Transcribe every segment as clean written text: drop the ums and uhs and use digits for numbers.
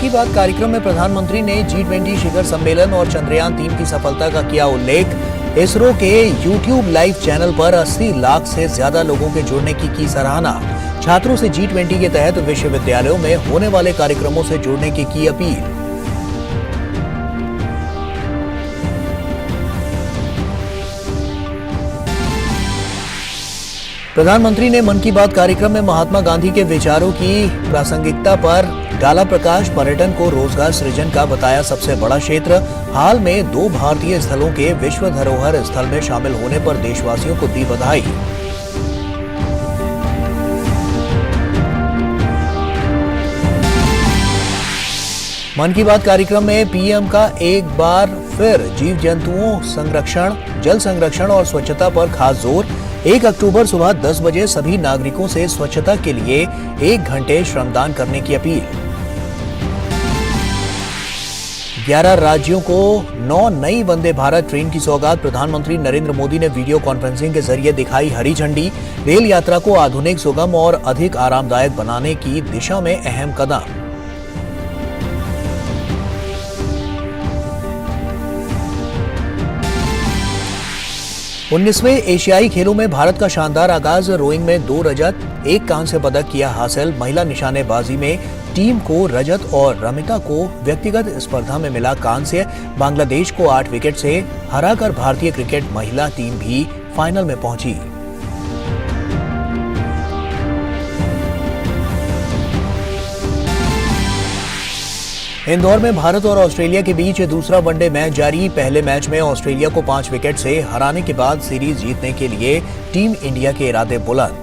की बात कार्यक्रम में प्रधानमंत्री ने G20 शिखर सम्मेलन और चंद्रयान-3 की सफलता का किया उल्लेख। इसरो के YouTube लाइव चैनल पर 80 लाख से ज्यादा लोगों के जुड़ने की सराहना। छात्रों से G20 के तहत विश्वविद्यालयों में होने वाले कार्यक्रमों से जुड़ने की अपील। प्रधानमंत्री ने मन की बात कार्यक्रम में महात्मा गांधी के विचारों की प्रासंगिकता पर डाला प्रकाश। पर्यटन को रोजगार सृजन का बताया सबसे बड़ा क्षेत्र। हाल में 2 भारतीय स्थलों के विश्व धरोहर स्थल में शामिल होने पर देशवासियों को दी बधाई। मन की बात कार्यक्रम में पीएम का एक बार फिर जीव जंतुओं संरक्षण, जल संरक्षण और स्वच्छता पर खास जोर। 1 अक्टूबर सुबह 10 बजे सभी नागरिकों से स्वच्छता के लिए 1 घंटे श्रमदान करने की अपील। 11 राज्यों को 9 नई वंदे भारत ट्रेन की सौगात। प्रधानमंत्री नरेंद्र मोदी ने वीडियो कॉन्फ्रेंसिंग के जरिए दिखाई हरी झंडी। रेल यात्रा को आधुनिक, सुगम और अधिक आरामदायक बनाने की दिशा में अहम कदम। 19वें एशियाई खेलों में भारत का शानदार आगाज। रोइंग में 2 रजत, 1 कांस्य पदक किया हासिल। महिला निशानेबाजी में टीम को रजत और रमिता को व्यक्तिगत स्पर्धा में मिला कांस्य। बांग्लादेश को 8 विकेट से हराकर भारतीय क्रिकेट महिला टीम भी फाइनल में पहुंची। इंदौर में भारत और ऑस्ट्रेलिया के बीच दूसरा वनडे मैच जारी। पहले मैच में ऑस्ट्रेलिया को 5 विकेट से हराने के बाद सीरीज जीतने के लिए टीम इंडिया के इरादे बुलंद।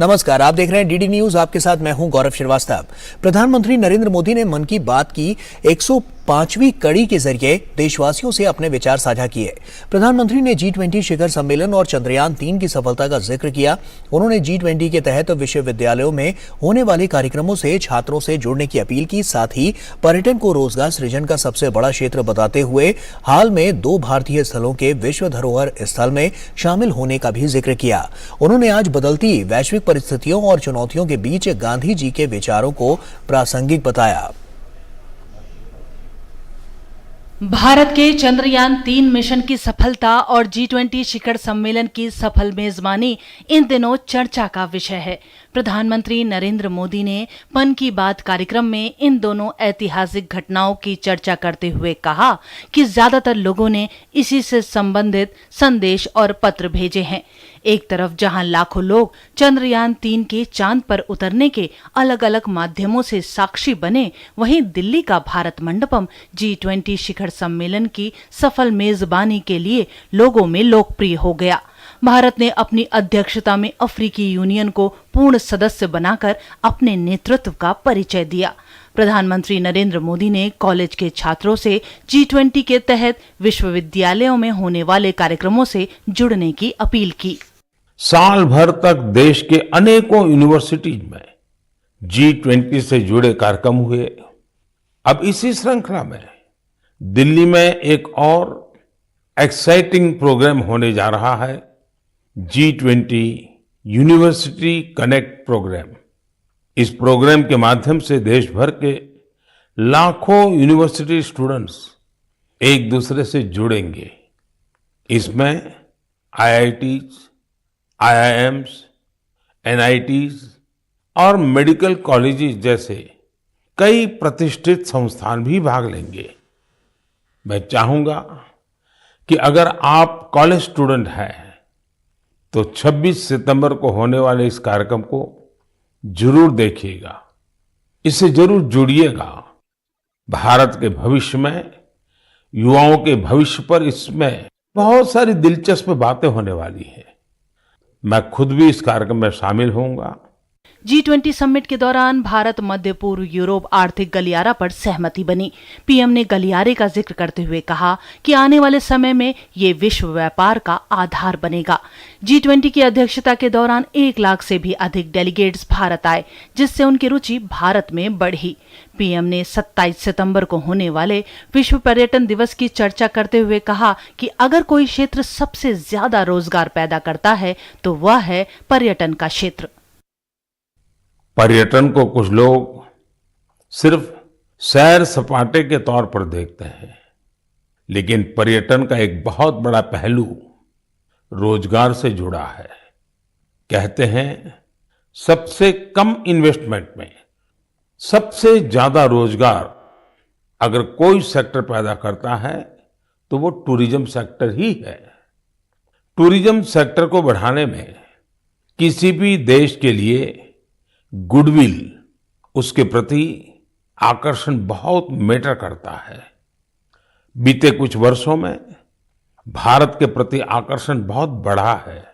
नमस्कार, आप देख रहे हैं डीडी न्यूज। आपके साथ मैं हूं गौरव श्रीवास्तव। प्रधानमंत्री नरेंद्र मोदी ने मन की बात की 105वीं कड़ी के जरिए देशवासियों से अपने विचार साझा किए। प्रधानमंत्री ने G20 शिखर सम्मेलन और चंद्रयान-3 की सफलता का जिक्र किया। उन्होंने G20 के तहत विश्वविद्यालयों में होने वाले कार्यक्रमों से छात्रों से जुड़ने की अपील की। साथ ही पर्यटन को रोजगार सृजन का सबसे बड़ा क्षेत्र बताते हुए हाल में 2 भारतीय स्थलों के विश्व धरोहर स्थल में शामिल होने का भी जिक्र किया। उन्होंने आज बदलती वैश्विक परिस्थितियों और चुनौतियों के बीच गांधी जी के विचारों को प्रासंगिक बताया। भारत के चंद्रयान-3 मिशन की सफलता और G20 शिखर सम्मेलन की सफल मेजबानी इन दिनों चर्चा का विषय है। प्रधानमंत्री नरेंद्र मोदी ने मन की बात कार्यक्रम में इन दोनों ऐतिहासिक घटनाओं की चर्चा करते हुए कहा कि ज्यादातर लोगों ने इसी से संबंधित संदेश और पत्र भेजे हैं। एक तरफ जहां लाखों लोग चंद्रयान-3 के चांद पर उतरने के अलग अलग माध्यमों से साक्षी बने, वहीं दिल्ली का भारत मंडपम G20 शिखर सम्मेलन की सफल मेजबानी के लिए लोगों में लोकप्रिय हो गया। भारत ने अपनी अध्यक्षता में अफ्रीकी यूनियन को पूर्ण सदस्य बनाकर अपने नेतृत्व का परिचय दिया। प्रधानमंत्री नरेंद्र मोदी ने कॉलेज के छात्रों से G20 के तहत विश्वविद्यालयों में होने वाले कार्यक्रमों से जुड़ने की अपील की। साल भर तक देश के अनेकों यूनिवर्सिटीज में G20 से जुड़े कार्यक्रम हुए। अब इसी श्रृंखला में दिल्ली में एक और एक्साइटिंग प्रोग्राम होने जा रहा है, G20 यूनिवर्सिटी कनेक्ट प्रोग्राम। इस प्रोग्राम के माध्यम से देश भर के लाखों यूनिवर्सिटी स्टूडेंट्स एक दूसरे से जुड़ेंगे। इसमें IITs, IIMs, NITs और मेडिकल कॉलेजेस जैसे कई प्रतिष्ठित संस्थान भी भाग लेंगे। मैं चाहूंगा कि अगर आप कॉलेज स्टूडेंट हैं तो 26 सितंबर को होने वाले इस कार्यक्रम को जरूर देखिएगा, इससे जरूर जुड़िएगा। भारत के भविष्य में, युवाओं के भविष्य पर इसमें बहुत सारी दिलचस्प बातें होने वाली हैं। मैं खुद भी इस कार्यक्रम में शामिल होऊंगा। G20 समिट के दौरान भारत मध्य पूर्व यूरोप आर्थिक गलियारा पर सहमति बनी। पीएम ने गलियारे का जिक्र करते हुए कहा कि आने वाले समय में ये विश्व व्यापार का आधार बनेगा। G20 की अध्यक्षता के दौरान 1 लाख से भी अधिक डेलीगेट्स भारत आए, जिससे उनकी रुचि भारत में बढ़ी। पीएम ने 27 सितंबर को होने वाले विश्व पर्यटन दिवस की चर्चा करते हुए कहा कि अगर कोई क्षेत्र सबसे ज्यादा रोजगार पैदा करता है तो वह है पर्यटन का क्षेत्र। पर्यटन को कुछ लोग सिर्फ सैर सपाटे के तौर पर देखते हैं, लेकिन पर्यटन का एक बहुत बड़ा पहलू रोजगार से जुड़ा है। कहते हैं सबसे कम इन्वेस्टमेंट में सबसे ज्यादा रोजगार अगर कोई सेक्टर पैदा करता है तो वो टूरिज्म सेक्टर ही है। टूरिज्म सेक्टर को बढ़ाने में किसी भी देश के लिए गुडविल, उसके प्रति आकर्षण बहुत मैटर करता है। बीते कुछ वर्षों में भारत के प्रति आकर्षण बहुत बढ़ा है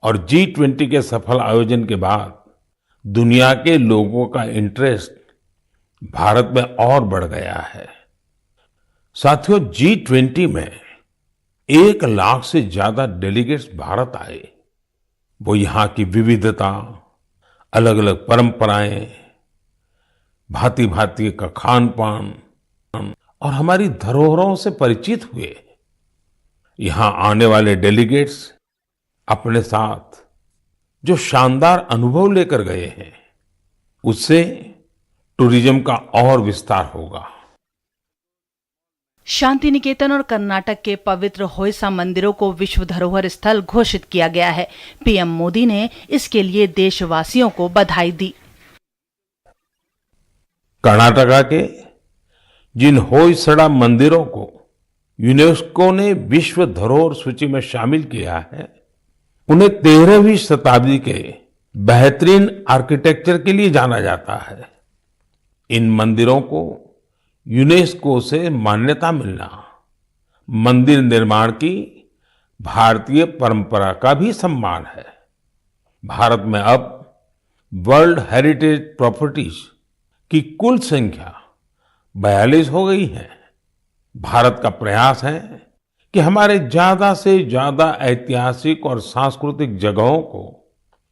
और G20 के सफल आयोजन के बाद दुनिया के लोगों का इंटरेस्ट भारत में और बढ़ गया है। साथियों, G20 में 1 लाख से ज्यादा डेलीगेट्स भारत आए। वो यहाँ की विविधता, अलग अलग परंपराएं, भांति भांति का खान पान और हमारी धरोहरों से परिचित हुए। यहाँ आने वाले डेलीगेट्स अपने साथ जो शानदार अनुभव लेकर गए हैं, उससे टूरिज्म का और विस्तार होगा। शांति निकेतन और कर्नाटक के पवित्र होयसा मंदिरों को विश्व धरोहर स्थल घोषित किया गया है। पीएम मोदी ने इसके लिए देशवासियों को बधाई दी। कर्नाटका के जिन होयसड़ा मंदिरों को यूनेस्को ने विश्व धरोहर सूची में शामिल किया है, उन्हें 13वीं शताब्दी के बेहतरीन आर्किटेक्चर के लिए जाना जाता है। इन मंदिरों को यूनेस्को से मान्यता मिलना मंदिर निर्माण की भारतीय परंपरा का भी सम्मान है। भारत में अब वर्ल्ड हेरिटेज प्रॉपर्टीज की कुल संख्या 42 हो गई है। भारत का प्रयास है कि हमारे ज्यादा से ज्यादा ऐतिहासिक और सांस्कृतिक जगहों को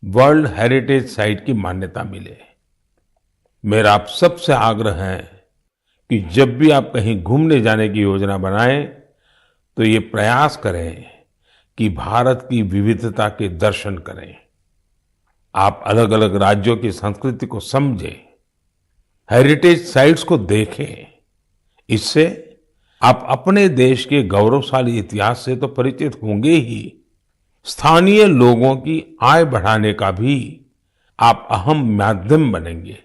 वर्ल्ड हेरिटेज साइट की मान्यता मिले। मेरा आप सबसे आग्रह है कि जब भी आप कहीं घूमने जाने की योजना बनाएं तो ये प्रयास करें कि भारत की विविधता के दर्शन करें। आप अलग अलग राज्यों की संस्कृति को समझें, हेरिटेज साइट्स को देखें। इससे आप अपने देश के गौरवशाली इतिहास से तो परिचित होंगे ही, स्थानीय लोगों की आय बढ़ाने का भी आप अहम माध्यम बनेंगे।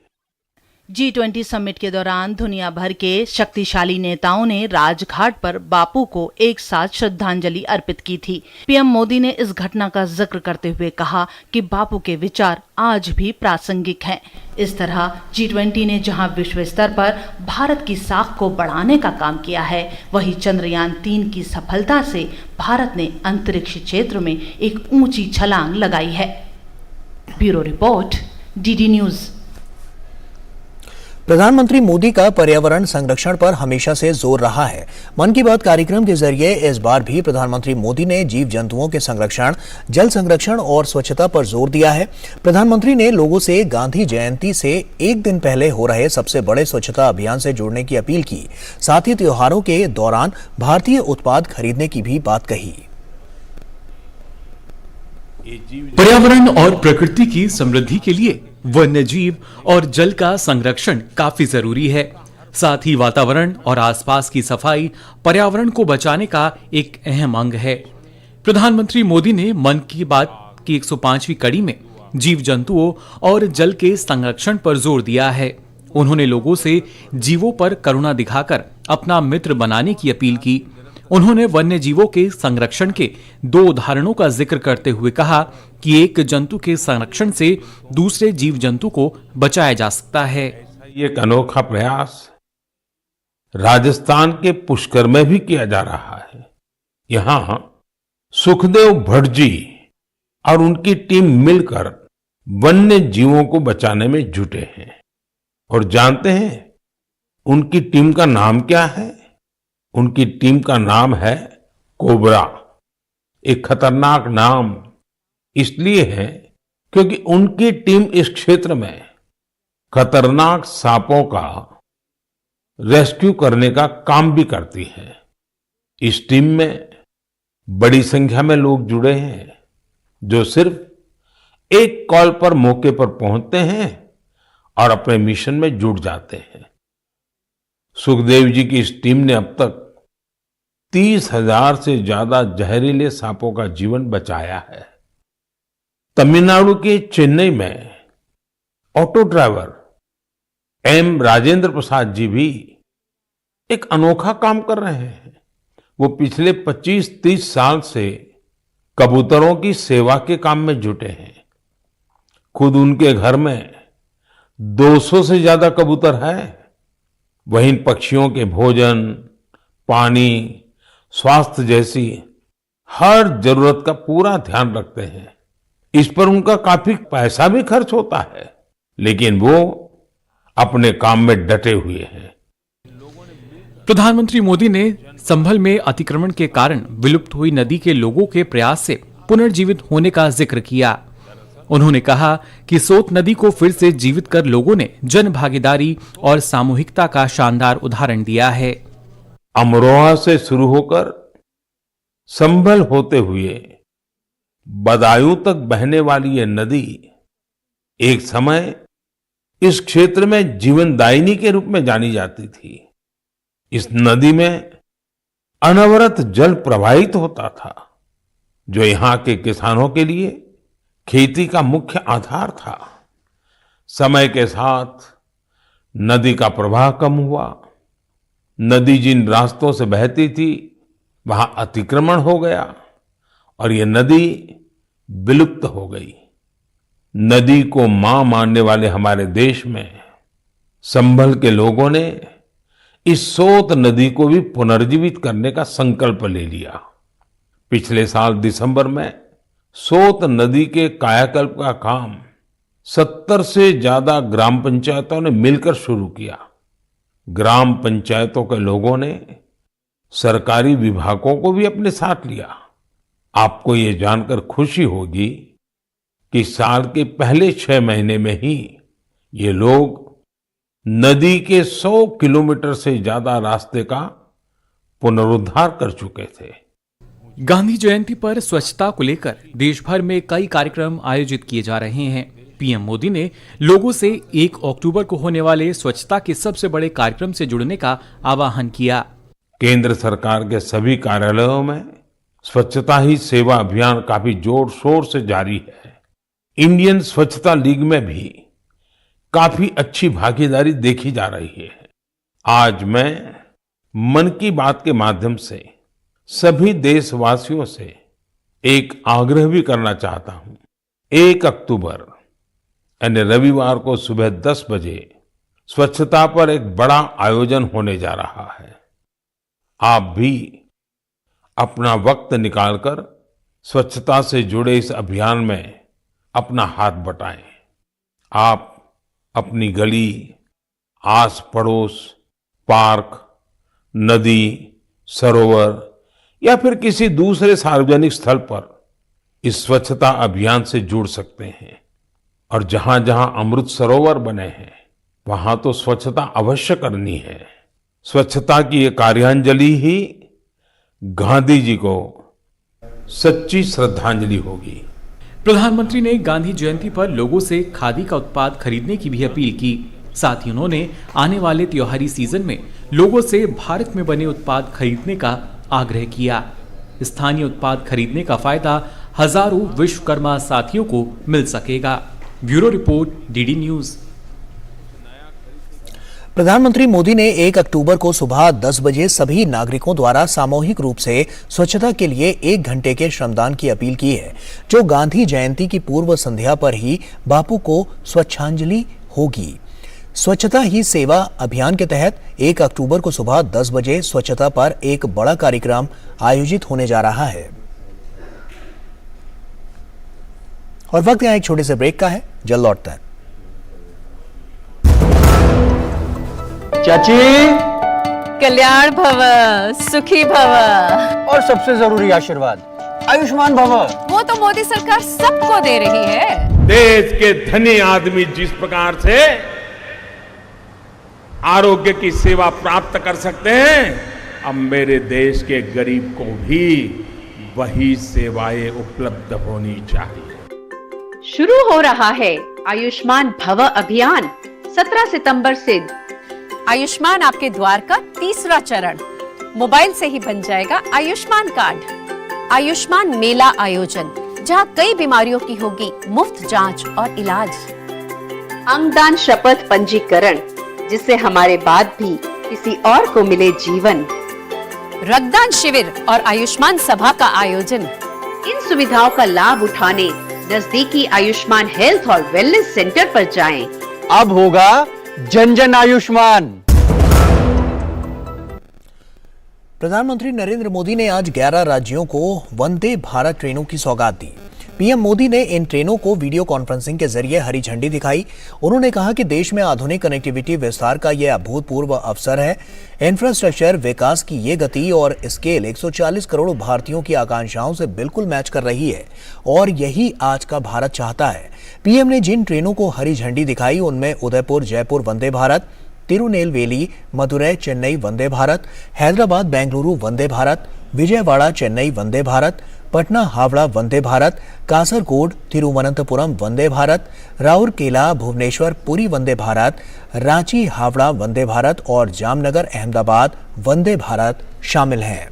G20 समिट के दौरान दुनिया भर के शक्तिशाली नेताओं ने राजघाट पर बापू को एक साथ श्रद्धांजलि अर्पित की थी। पीएम मोदी ने इस घटना का जिक्र करते हुए कहा कि बापू के विचार आज भी प्रासंगिक हैं। इस तरह G20 ने जहां विश्व स्तर पर भारत की साख को बढ़ाने का काम किया है, वहीं चंद्रयान 3 की सफलता से भारत ने अंतरिक्ष क्षेत्र में एक ऊंची छलांग लगाई है। Bureau report, DD news. प्रधानमंत्री मोदी का पर्यावरण संरक्षण पर हमेशा से जोर रहा है। मन की बात कार्यक्रम के जरिए इस बार भी प्रधानमंत्री मोदी ने जीव जंतुओं के संरक्षण, जल संरक्षण और स्वच्छता पर जोर दिया है। प्रधानमंत्री ने लोगों से गांधी जयंती से एक दिन पहले हो रहे सबसे बड़े स्वच्छता अभियान से जुड़ने की अपील की। साथ ही त्योहारों के दौरान भारतीय उत्पाद खरीदने की भी बात कही। पर्यावरण और प्रकृति की समृद्धि के लिए वन्य जीव और जल का संरक्षण काफी जरूरी है। साथ ही वातावरण और आसपास की सफाई पर्यावरण को बचाने का एक अहम अंग है। प्रधानमंत्री मोदी ने मन की बात की 105वीं कड़ी में जीव जंतुओं और जल के संरक्षण पर जोर दिया है। उन्होंने लोगों से जीवों पर करुणा दिखाकर अपना मित्र बनाने की अपील की। उन्होंने वन्य जीवों के संरक्षण के 2 उदाहरणों का जिक्र करते हुए कहा कि एक जंतु के संरक्षण से दूसरे जीव जंतु को बचाया जा सकता है। ये एक अनोखा प्रयास राजस्थान के पुष्कर में भी किया जा रहा है। यहाँ सुखदेव भट्ट जी और उनकी टीम मिलकर वन्य जीवों को बचाने में जुटे हैं। और जानते हैं उनकी टीम का नाम क्या है? उनकी टीम का नाम है कोबरा। एक खतरनाक नाम इसलिए है क्योंकि उनकी टीम इस क्षेत्र में खतरनाक सांपों का रेस्क्यू करने का काम भी करती है। इस टीम में बड़ी संख्या में लोग जुड़े हैं जो सिर्फ एक कॉल पर मौके पर पहुंचते हैं और अपने मिशन में जुट जाते हैं। सुखदेव जी की इस टीम ने अब तक 30,000 से ज्यादा जहरीले सांपों का जीवन बचाया है। तमिलनाडु के चेन्नई में auto driver M Rajendra Prasad ji भी एक अनोखा काम कर रहे हैं। वो पिछले 25-30 साल से कबूतरों की सेवा के काम में जुटे हैं। खुद उनके घर में 200 से ज्यादा कबूतर है। वहीं इन पक्षियों के भोजन, पानी, स्वास्थ्य जैसी हर जरूरत का पूरा ध्यान रखते हैं। इस पर उनका काफी पैसा भी खर्च होता है, लेकिन वो अपने काम में डटे हुए हैं। प्रधानमंत्री मोदी ने संभल में अतिक्रमण के कारण विलुप्त हुई नदी के लोगों के प्रयास से पुनर्जीवित होने का जिक्र किया। उन्होंने कहा कि सोत नदी को फिर से जीवित कर लोगों ने जन भागीदारी और सामूहिकता का शानदार उदाहरण दिया है। अमरोहा से शुरू होकर संभल होते हुए बदायूं तक बहने वाली ये नदी एक समय इस क्षेत्र में जीवनदायिनी के रूप में जानी जाती थी। इस नदी में अनवरत जल प्रवाहित होता था, जो यहाँ के किसानों के लिए खेती का मुख्य आधार था। समय के साथ नदी का प्रवाह कम हुआ। नदी जिन रास्तों से बहती थी वहां अतिक्रमण हो गया और ये नदी विलुप्त हो गई। नदी को मां मानने वाले हमारे देश में संभल के लोगों ने इस सोत नदी को भी पुनर्जीवित करने का संकल्प ले लिया। पिछले साल दिसंबर में सोत नदी के कायाकल्प का काम 70 से ज्यादा ग्राम पंचायतों ने मिलकर शुरू किया। ग्राम पंचायतों के लोगों ने सरकारी विभागों को भी अपने साथ लिया। आपको ये जानकर खुशी होगी कि साल के पहले 6 महीने में ही ये लोग नदी के 100 किलोमीटर से ज्यादा रास्ते का पुनरुद्धार कर चुके थे। गांधी जयंती पर स्वच्छता को लेकर देश भर में कई कार्यक्रम आयोजित किए जा रहे हैं। पीएम मोदी ने लोगों से 1 अक्टूबर को होने वाले स्वच्छता के सबसे बड़े कार्यक्रम से जुड़ने का आह्वान किया। केंद्र सरकार के सभी कार्यालयों में स्वच्छता ही सेवा अभियान काफी जोर शोर से जारी है। इंडियन स्वच्छता लीग में भी काफी अच्छी भागीदारी देखी जा रही है। आज मैं मन की बात के माध्यम से सभी देशवासियों से एक आग्रह भी करना चाहता हूं। 1 अक्टूबर यानी रविवार को सुबह 10 बजे स्वच्छता पर एक बड़ा आयोजन होने जा रहा है। आप भी अपना वक्त निकालकर स्वच्छता से जुड़े इस अभियान में अपना हाथ बटाएं। आप अपनी गली, आस पड़ोस, पार्क, नदी, सरोवर या फिर किसी दूसरे सार्वजनिक स्थल पर इस स्वच्छता अभियान से जुड़ सकते हैं। और जहां जहां अमृत सरोवर बने हैं वहां तो स्वच्छता अवश्य करनी है। स्वच्छता की ये कार्यांजलि ही गांधी जी को सच्ची श्रद्धांजलि होगी। प्रधानमंत्री ने गांधी जयंती पर लोगों से खादी का उत्पाद खरीदने की भी अपील की। साथ ही उन्होंने आने वाले त्योहारी सीजन में लोगों से भारत में बने उत्पाद खरीदने का आग्रह किया। स्थानीय उत्पाद खरीदने का फायदा हजारों विश्वकर्मा साथियों को मिल सकेगा। Bureau report, DD news. प्रधानमंत्री मोदी ने 1 अक्टूबर को सुबह 10 बजे सभी नागरिकों द्वारा सामूहिक रूप से स्वच्छता के लिए 1 घंटे के श्रमदान की अपील की है, जो गांधी जयंती की पूर्व संध्या पर ही बापू को स्वच्छांजलि होगी। स्वच्छता ही सेवा अभियान के तहत 1 अक्टूबर को सुबह 10 बजे स्वच्छता पर एक बड़ा कार्यक्रम आयोजित होने जा रहा है। और वक्त यहाँ एक छोटे से ब्रेक का है, जल्द लौटता है। चाची, कल्याण भव, सुखी भव और सबसे जरूरी आशीर्वाद आयुष्मान भव। वो तो मोदी सरकार सबको दे रही है। देश के धनी आदमी जिस प्रकार से आरोग्य की सेवा प्राप्त कर सकते हैं, अब मेरे देश के गरीब को भी वही सेवाएं उपलब्ध होनी चाहिए। शुरू हो रहा है आयुष्मान भव अभियान। 17 सितंबर से आयुष्मान आपके द्वार का तीसरा चरण। मोबाइल से ही बन जाएगा आयुष्मान कार्ड। आयुष्मान मेला आयोजन, जहां कई बीमारियों की होगी मुफ्त जांच और इलाज। अंगदान शपथ पंजीकरण, जिससे हमारे बाद भी किसी और को मिले जीवन। रक्तदान शिविर और आयुष्मान सभा का आयोजन। इन सुविधाओं का लाभ उठाने नजदीकी आयुष्मान हेल्थ और वेलनेस सेंटर पर जाएं। अब होगा जन जन आयुष्मान। प्रधानमंत्री नरेंद्र मोदी ने आज 11 राज्यों को वंदे भारत ट्रेनों की सौगात दी। पीएम मोदी ने इन ट्रेनों को वीडियो कॉन्फ्रेंसिंग के जरिए हरी झंडी दिखाई। उन्होंने कहा कि देश में आधुनिक कनेक्टिविटी विस्तार का यह अभूतपूर्व अवसर है। इंफ्रास्ट्रक्चर विकास की ये गति और स्केल 140 करोड़ भारतीयों की आकांक्षाओं से बिल्कुल मैच कर रही है और यही आज का भारत चाहता है। पीएम ने जिन ट्रेनों को हरी झंडी दिखाई उनमें उदयपुर जयपुर वंदे भारत, तिरुनेलवेली मदुरै चेन्नई वंदे भारत, हैदराबाद बेंगलुरु वंदे भारत, विजयवाड़ा चेन्नई वंदे भारत, पटना हावड़ा वंदे भारत, कासरगोड तिरुवनंतपुरम वंदे भारत, राउरकेला भुवनेश्वर पुरी वंदे भारत, रांची हावड़ा वंदे भारत और जामनगर अहमदाबाद वंदे भारत शामिल हैं।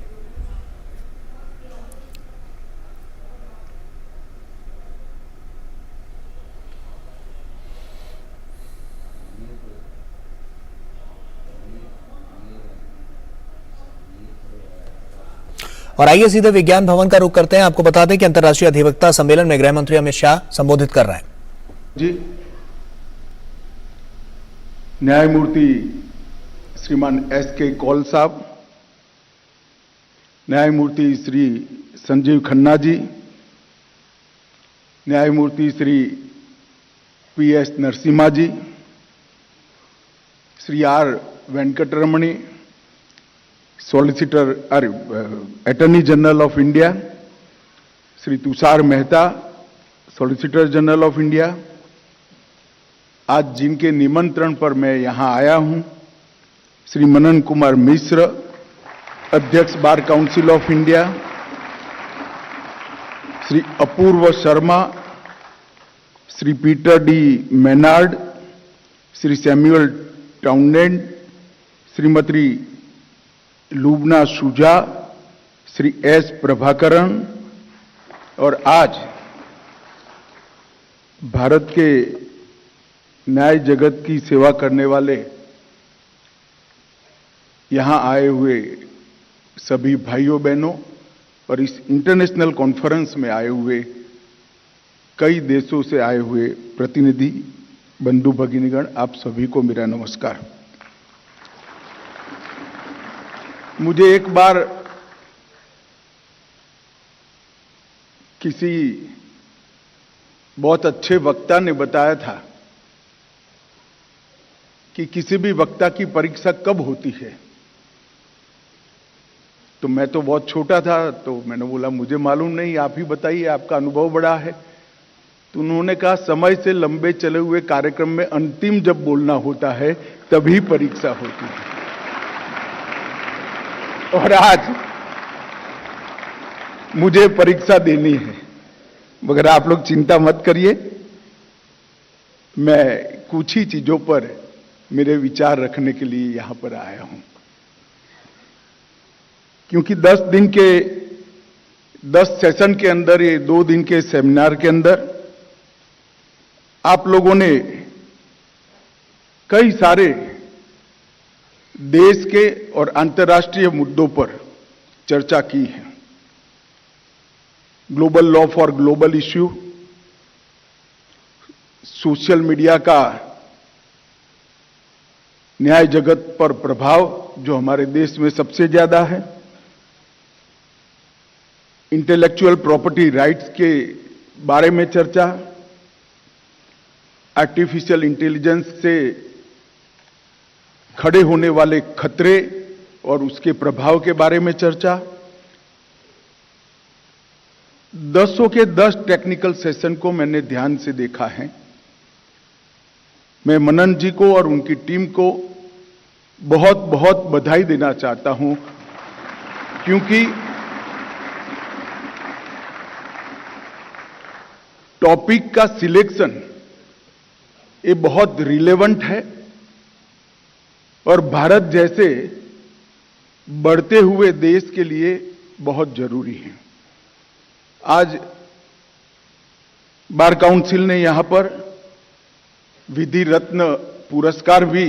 और आइए सीधे विज्ञान भवन का रुख करते हैं। आपको बता दें कि अंतर्राष्ट्रीय अधिवक्ता सम्मेलन में गृह मंत्री अमित शाह संबोधित कर रहे हैं। जी, न्यायमूर्ति श्रीमान S.K. कौल साहब, न्यायमूर्ति श्री संजीव खन्ना जी, न्यायमूर्ति Shri P.S. Narasimha ji, Shri R. Venkataramani, solicitor attorney general of India, Shri Tushar Mehta, solicitor general of India, आज जिनके निमंत्रण पर मैं यहां आया हूं, श्री मनन कुमार मिश्र, अध्यक्ष bar council of India, Shri Apoorva Sharma, Shri Peter D Maynard, Shri Samuel Townland, Shrimati Lubna Shuja, Shri S. Prabhakaran और आज भारत के न्याय जगत की सेवा करने वाले यहां आए हुए सभी भाइयों बहनों और इस इंटरनेशनल कॉन्फ्रेंस में आए हुए कई देशों से आए हुए प्रतिनिधि बंधु भगिनीगण, आप सभी को मेरा नमस्कार। मुझे एक बार किसी बहुत अच्छे वक्ता ने बताया था कि किसी भी वक्ता की परीक्षा कब होती है। तो मैं तो बहुत छोटा था, तो मैंने बोला मुझे मालूम नहीं, आप ही बताइए, आपका अनुभव बड़ा है। तो उन्होंने कहा समय से लंबे चले हुए कार्यक्रम में अंतिम जब बोलना होता है तभी परीक्षा होती है। और आज मुझे परीक्षा देनी है, मगर आप लोग चिंता मत करिए, मैं कुछ ही चीजों पर मेरे विचार रखने के लिए यहां पर आया हूं, क्योंकि 10 सेशन के अंदर, ये 2 दिन के सेमिनार के अंदर आप लोगों ने कई सारे देश के और अंतर्राष्ट्रीय मुद्दों पर चर्चा की है। Global law for global issue, social media का न्याय जगत पर प्रभाव जो हमारे देश में सबसे ज्यादा है, इंटेलेक्चुअल प्रॉपर्टी राइट्स के बारे में चर्चा, आर्टिफिशियल इंटेलिजेंस से खड़े होने वाले खतरे और उसके प्रभाव के बारे में चर्चा, 10 के 10 टेक्निकल सेशन को मैंने ध्यान से देखा है। मैं मनन जी को और उनकी टीम को बहुत बहुत बधाई देना चाहता हूं, क्योंकि टॉपिक का सिलेक्शन ये बहुत रिलेवेंट है और भारत जैसे बढ़ते हुए देश के लिए बहुत जरूरी है। आज बार काउंसिल ने यहां पर विधि रत्न पुरस्कार भी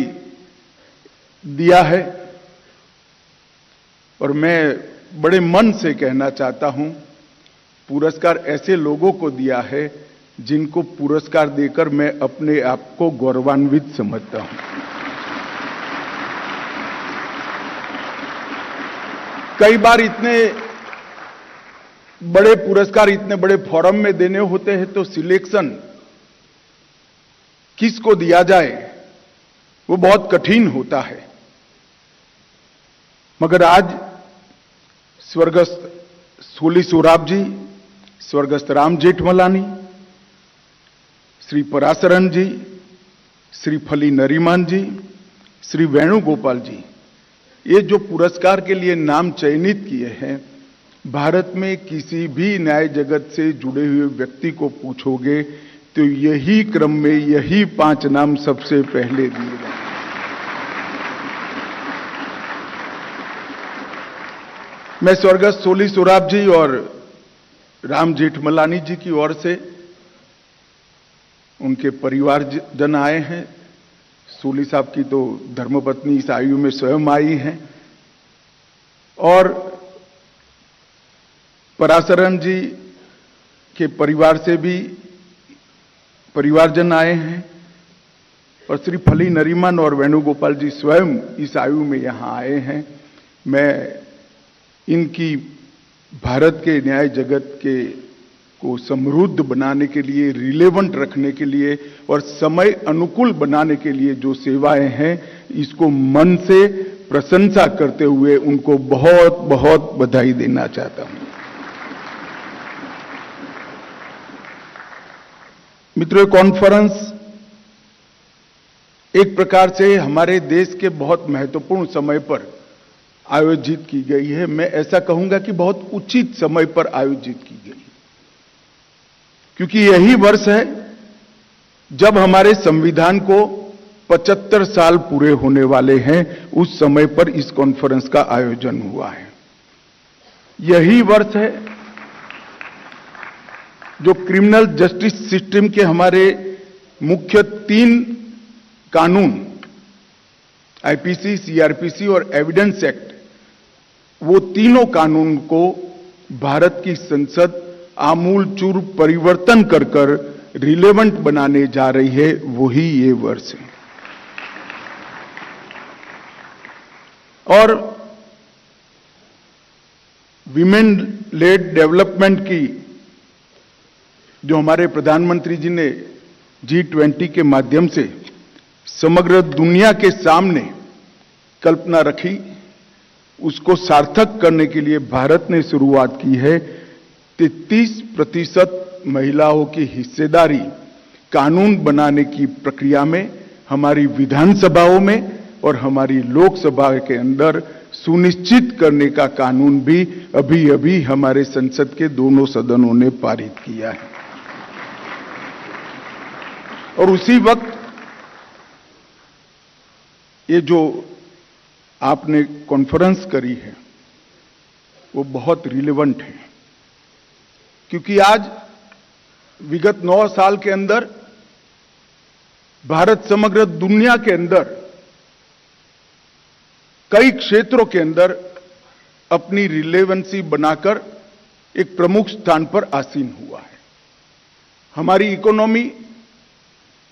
दिया है और मैं बड़े मन से कहना चाहता हूं, पुरस्कार ऐसे लोगों को दिया है जिनको पुरस्कार देकर मैं अपने आप को गौरवान्वित समझता हूं। कई बार इतने बड़े पुरस्कार इतने बड़े फोरम में देने होते हैं तो सिलेक्शन किसको दिया जाए वो बहुत कठिन होता है, मगर आज स्वर्गस्थ सोली सोराब जी, स्वर्गस्थ राम जेठमलानी, श्री पराशरन जी, श्री फली नरीमान जी, श्री वेणुगोपाल जी, ये जो पुरस्कार के लिए नाम चयनित किए हैं, भारत में किसी भी न्याय जगत से जुड़े हुए व्यक्ति को पूछोगे तो यही क्रम में यही 5 नाम सबसे पहले दिए गए। मैं स्वर्गस्थ सोली सोराब जी और राम जेठमलानी जी की ओर से, उनके परिवारजन आए हैं। सोली साहब की तो धर्मपत्नी इस आयु में स्वयं आई हैं और पराशरन जी के परिवार से भी परिवारजन आए हैं और श्री फली नरीमन और वेणुगोपाल जी स्वयं इस आयु में यहां आए हैं। मैं इनकी भारत के न्याय जगत के को समृद्ध बनाने के लिए, रिलेवेंट रखने के लिए और समय अनुकूल बनाने के लिए जो सेवाएं हैं, इसको मन से प्रशंसा करते हुए उनको बहुत बहुत बधाई देना चाहता हूं। मित्रों, कॉन्फ्रेंस एक प्रकार से हमारे देश के बहुत महत्वपूर्ण समय पर आयोजित की गई है। मैं ऐसा कहूंगा कि बहुत उचित समय पर आयोजित की गई, क्योंकि यही वर्ष है जब हमारे संविधान को 75 साल पूरे होने वाले हैं। उस समय पर इस कॉन्फ्रेंस का आयोजन हुआ है। यही वर्ष है जो क्रिमिनल जस्टिस सिस्टम के हमारे मुख्य 3 कानून, आईपीसी, सीआरपीसी और एविडेंस एक्ट, वो तीनों कानून को भारत की संसद आमूल चूर परिवर्तन कर रिलेवेंट बनाने जा रही है। वही ये वर्ष है। और विमेन लेड डेवलपमेंट की जो हमारे प्रधानमंत्री जी ने G20 के माध्यम से समग्र दुनिया के सामने कल्पना रखी, उसको सार्थक करने के लिए भारत ने शुरुआत की है 33% महिलाओं की हिस्सेदारी कानून बनाने की प्रक्रिया में, हमारी विधानसभाओं में और हमारी लोकसभा के अंदर सुनिश्चित करने का कानून भी अभी अभी हमारे संसद के दोनों सदनों ने पारित किया है। और उसी वक्त ये जो आपने कॉन्फ्रेंस करी है वो बहुत रिलेवेंट है, क्योंकि आज विगत 9 साल के अंदर भारत समग्र दुनिया के अंदर कई क्षेत्रों के अंदर अपनी रिलेवेंसी बनाकर एक प्रमुख स्थान पर आसीन हुआ है। हमारी इकोनॉमी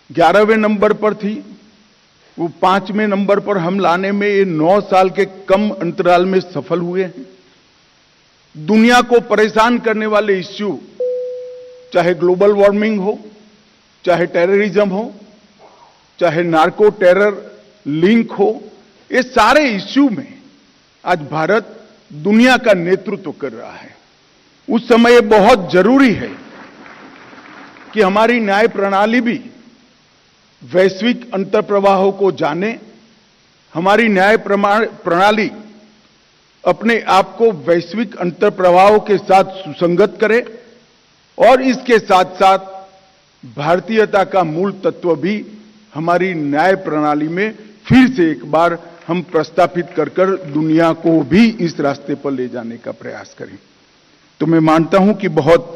11वें नंबर पर थी, वो 5वें नंबर पर हम लाने में ये 9 साल के कम अंतराल में सफल हुए हैं। दुनिया को परेशान करने वाले इश्यू, चाहे ग्लोबल वार्मिंग हो, चाहे टेररिज्म हो, चाहे नार्को टेरर लिंक हो, ये सारे इश्यू में आज भारत दुनिया का नेतृत्व कर रहा है। उस समय ये बहुत जरूरी है कि हमारी न्याय प्रणाली भी वैश्विक अंतर्प्रवाहों को जाने, हमारी न्याय प्रणाली अपने आप को वैश्विक अंतर्प्रवाहों के साथ सुसंगत करे और इसके साथ साथ भारतीयता का मूल तत्व भी हमारी न्याय प्रणाली में फिर से एक बार हम प्रस्तापित कर कर दुनिया को भी इस रास्ते पर ले जाने का प्रयास करें। तो मैं मानता हूं कि बहुत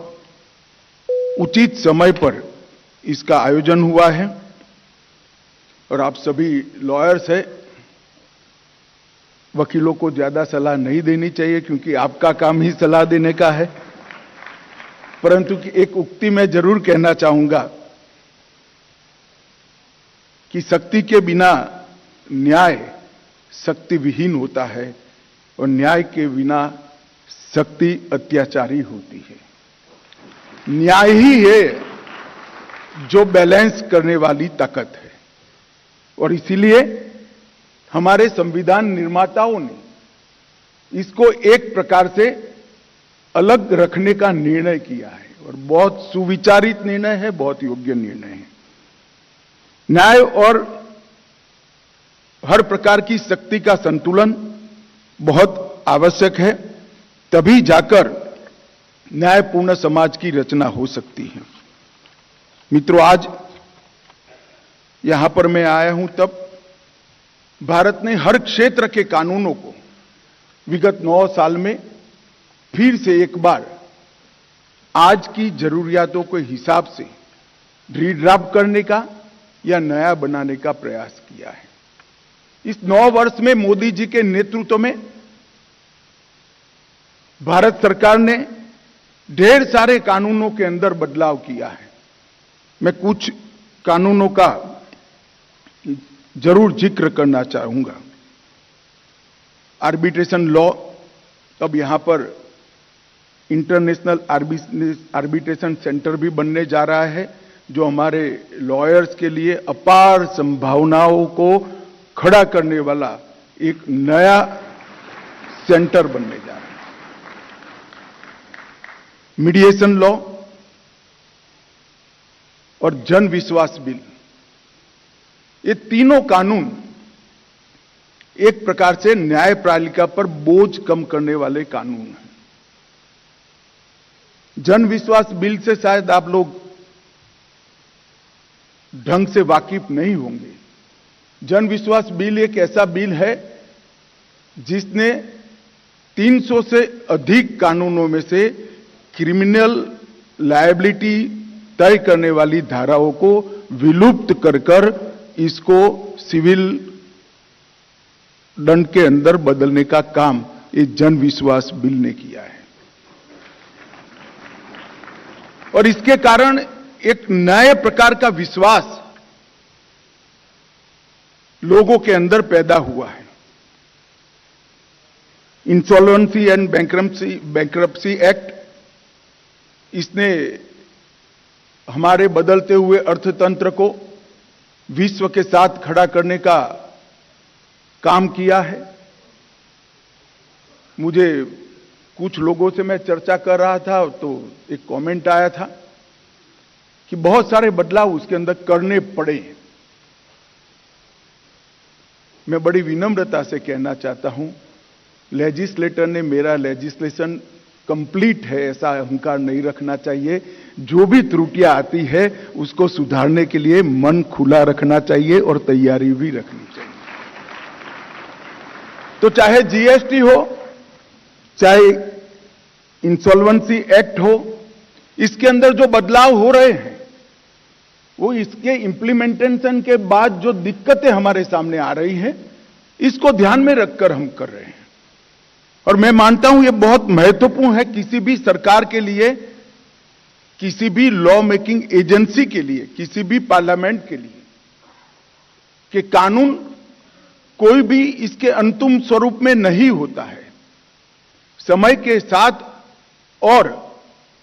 उचित समय पर इसका आयोजन हुआ है और आप सभी लॉयर्स हैं, वकीलों को ज्यादा सलाह नहीं देनी चाहिए क्योंकि आपका काम ही सलाह देने का है, परंतु कि एक उक्ति मैं जरूर कहना चाहूंगा कि शक्ति के बिना न्याय शक्ति विहीन होता है और न्याय के बिना शक्ति अत्याचारी होती है। न्याय ही है जो बैलेंस करने वाली ताकत है और इसीलिए हमारे संविधान निर्माताओं ने इसको एक प्रकार से अलग रखने का निर्णय किया है और बहुत सुविचारित निर्णय है, बहुत योग्य निर्णय है। न्याय और हर प्रकार की शक्ति का संतुलन बहुत आवश्यक है, तभी जाकर न्यायपूर्ण समाज की रचना हो सकती है। मित्रों, आज यहां पर मैं आया हूं तब भारत ने हर क्षेत्र के कानूनों को विगत 9 साल में फिर से एक बार आज की जरूरियातों के हिसाब से रीड्राफ्ट करने का या नया बनाने का प्रयास किया है। इस 9 वर्ष में मोदी जी के नेतृत्व में भारत सरकार ने ढेर सारे कानूनों के अंदर बदलाव किया है। मैं कुछ कानूनों का जरूर जिक्र करना चाहूंगा। आर्बिट्रेशन लॉ, अब यहां पर इंटरनेशनल आर्बिट्रेशन सेंटर भी बनने जा रहा है जो हमारे लॉयर्स के लिए अपार संभावनाओं को खड़ा करने वाला एक नया सेंटर बनने जा रहा है। मीडिएशन लॉ और जन विश्वास बिल, ये तीनों कानून एक प्रकार से न्यायपालिका पर बोझ कम करने वाले कानून हैं। जन विश्वास बिल से शायद आप लोग ढंग से वाकिफ नहीं होंगे। जन विश्वास बिल एक ऐसा बिल है जिसने 300 से अधिक कानूनों में से क्रिमिनल लायबिलिटी तय करने वाली धाराओं को विलुप्त कर इसको सिविल दंड के अंदर बदलने का काम ये जन विश्वास बिल ने किया है और इसके कारण एक नए प्रकार का विश्वास लोगों के अंदर पैदा हुआ है। इंसॉल्वेंसी एंड बैंक्रप्सी एक्ट, इसने हमारे बदलते हुए अर्थतंत्र को विश्व के साथ खड़ा करने का काम किया है। मुझे कुछ लोगों से मैं चर्चा कर रहा था तो एक कमेंट आया था कि बहुत सारे बदलाव उसके अंदर करने पड़े। मैं बड़ी विनम्रता से कहना चाहता हूं, लेजिस्लेटर ने मेरा लेजिस्लेशन कंप्लीट है ऐसा अहंकार नहीं रखना चाहिए। जो भी त्रुटियां आती है उसको सुधारने के लिए मन खुला रखना चाहिए और तैयारी भी रखनी चाहिए। तो चाहे जीएसटी हो, चाहे इंसॉल्वेंसी एक्ट हो, इसके अंदर जो बदलाव हो रहे हैं वो इसके इंप्लीमेंटेशन के बाद जो दिक्कतें हमारे सामने आ रही हैं इसको ध्यान में रखकर हम कर रहे हैं। और मैं मानता हूं ये बहुत महत्वपूर्ण है किसी भी सरकार के लिए, किसी भी लॉ मेकिंग एजेंसी के लिए, किसी भी पार्लियामेंट के लिए कि कानून कोई भी इसके अंतिम स्वरूप में नहीं होता है। समय के साथ और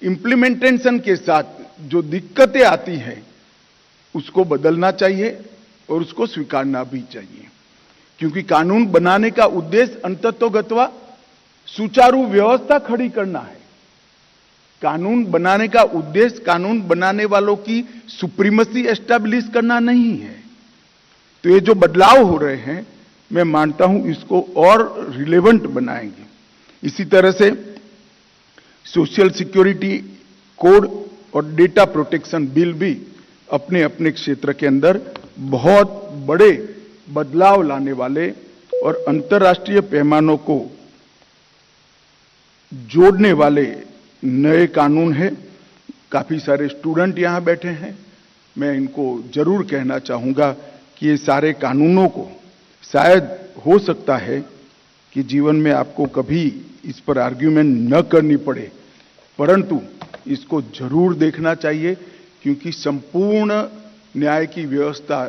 इंप्लीमेंटेशन के साथ जो दिक्कतें आती हैं उसको बदलना चाहिए और उसको स्वीकारना भी चाहिए, क्योंकि कानून बनाने का उद्देश्य अंततोगत्वा सुचारू व्यवस्था खड़ी करना है। कानून बनाने का उद्देश्य कानून बनाने वालों की सुप्रीमेसी एस्टैब्लिश करना नहीं है। तो ये जो बदलाव हो रहे हैं मैं मानता हूं इसको और रिलेवेंट बनाएंगे। इसी तरह से सोशल सिक्योरिटी कोड और डेटा प्रोटेक्शन बिल भी अपने अपने क्षेत्र के अंदर बहुत बड़े बदलाव लाने वाले और अंतर्राष्ट्रीय पैमानों को जोड़ने वाले नए कानून हैं। काफी सारे स्टूडेंट यहां बैठे हैं, मैं इनको जरूर कहना चाहूंगा कि ये सारे कानूनों को शायद हो सकता है कि जीवन में आपको कभी इस पर आर्ग्यूमेंट न करनी पड़े, परंतु इसको जरूर देखना चाहिए, क्योंकि संपूर्ण न्याय की व्यवस्था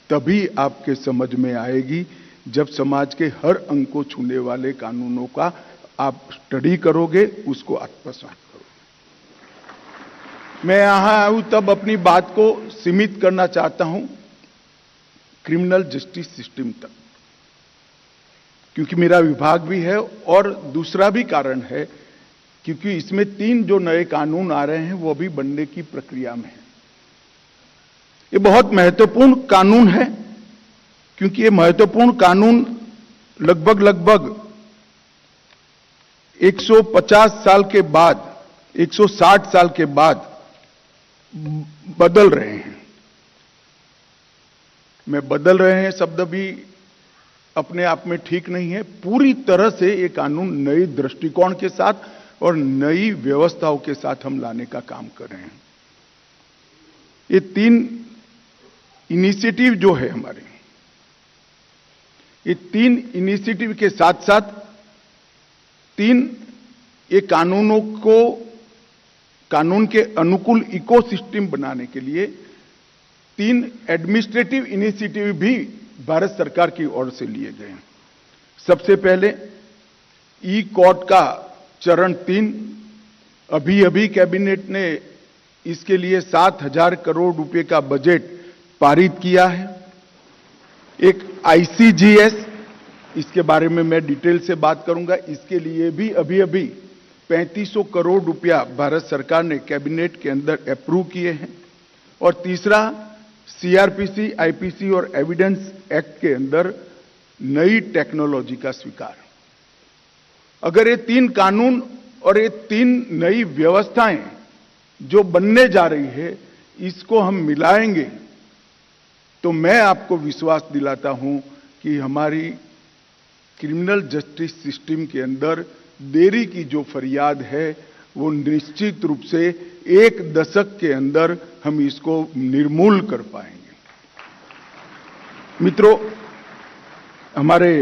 तभी आपके समझ में आएगी जब समाज के हर अंग को छूने वाले कानूनों का आप स्टडी करोगे, उसको आत्मसात करोगे। मैं यहां आऊं तब अपनी बात को सीमित करना चाहता हूं क्रिमिनल जस्टिस सिस्टम तक, क्योंकि मेरा विभाग भी है और दूसरा भी कारण है क्योंकि इसमें 3 जो नए कानून आ रहे हैं वो अभी बनने की प्रक्रिया में है। ये बहुत महत्वपूर्ण कानून है, क्योंकि ये महत्वपूर्ण कानून लगभग 150 साल के बाद, 160 साल के बाद बदल रहे हैं। मैं बदल रहे हैं शब्द भी अपने आप में ठीक नहीं है। पूरी तरह से ये कानून नई दृष्टिकोण के साथ और नई व्यवस्थाओं के साथ हम लाने का काम कर रहे हैं। ये 3 इनिशिएटिव जो है हमारे, ये 3 इनिशिएटिव के साथ साथ 3 ये कानूनों को कानून के अनुकूल इकोसिस्टम बनाने के लिए 3 एडमिनिस्ट्रेटिव इनिशिएटिव भी भारत सरकार की ओर से लिए गए हैं। सबसे पहले ई कोर्ट का चरण 3, अभी कैबिनेट ने इसके लिए 7,000 करोड़ रुपए का बजट पारित किया है। एक ICGS, इसके बारे में मैं डिटेल से बात करूंगा, इसके लिए भी अभी 3500 करोड़ रुपया भारत सरकार ने कैबिनेट के अंदर अप्रूव किए हैं। और तीसरा CRPC, IPC और एविडेंस एक्ट के अंदर नई टेक्नोलॉजी का स्वीकार। अगर ये 3 कानून और ये 3 नई व्यवस्थाएं जो बनने जा रही है, इसको हम मिलाएंगे तो मैं आपको विश्वास दिलाता हूं कि हमारी क्रिमिनल जस्टिस सिस्टम के अंदर देरी की जो फरियाद है वो निश्चित रूप से 1 दशक के अंदर हम इसको निर्मूल कर पाएंगे। मित्रों, हमारे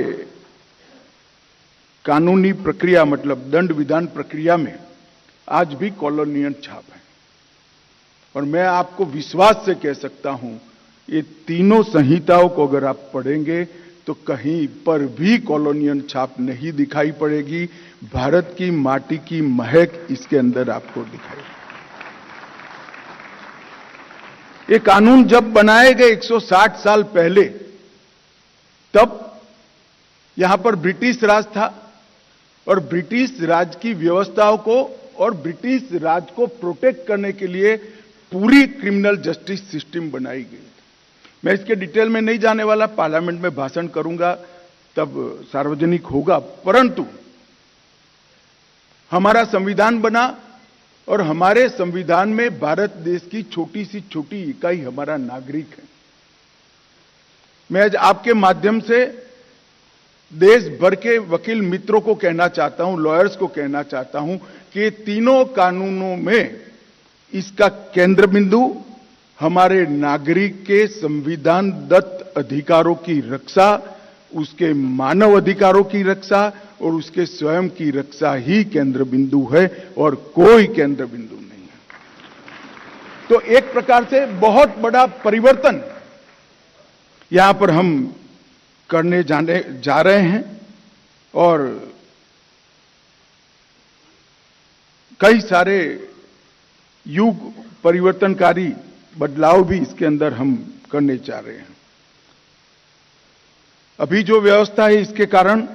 कानूनी प्रक्रिया मतलब दंड विधान प्रक्रिया में आज भी कॉलोनियल छाप है, और मैं आपको विश्वास से कह सकता हूं ये तीनों संहिताओं को अगर आप पढ़ेंगे तो कहीं पर भी कॉलोनियल छाप नहीं दिखाई पड़ेगी। भारत की माटी की महक इसके अंदर आपको दिखाई। ये कानून जब बनाए गए 160 साल पहले, तब यहां पर ब्रिटिश राज था और ब्रिटिश राज की व्यवस्थाओं को और ब्रिटिश राज को प्रोटेक्ट करने के लिए पूरी क्रिमिनल जस्टिस सिस्टम बनाई गई। मैं इसके डिटेल में नहीं जाने वाला, पार्लियामेंट में भाषण करूंगा तब सार्वजनिक होगा, परंतु हमारा संविधान बना और हमारे संविधान में भारत देश की छोटी सी छोटी इकाई हमारा नागरिक है। मैं आज आपके माध्यम से देश भर के वकील मित्रों को कहना चाहता हूं, लॉयर्स को कहना चाहता हूं कि तीनों कानूनों में इसका केंद्र बिंदु हमारे नागरिक के संविधान दत्त अधिकारों की रक्षा, उसके मानव अधिकारों की रक्षा और उसके स्वयं की रक्षा ही केंद्र बिंदु है और कोई केंद्र बिंदु नहीं है। तो एक प्रकार से बहुत बड़ा परिवर्तन यहां पर हम करने जा रहे हैं और कई सारे युग परिवर्तनकारी बदलाव भी इसके अंदर हम करने जा रहे हैं। अभी जो व्यवस्था है इसके कारण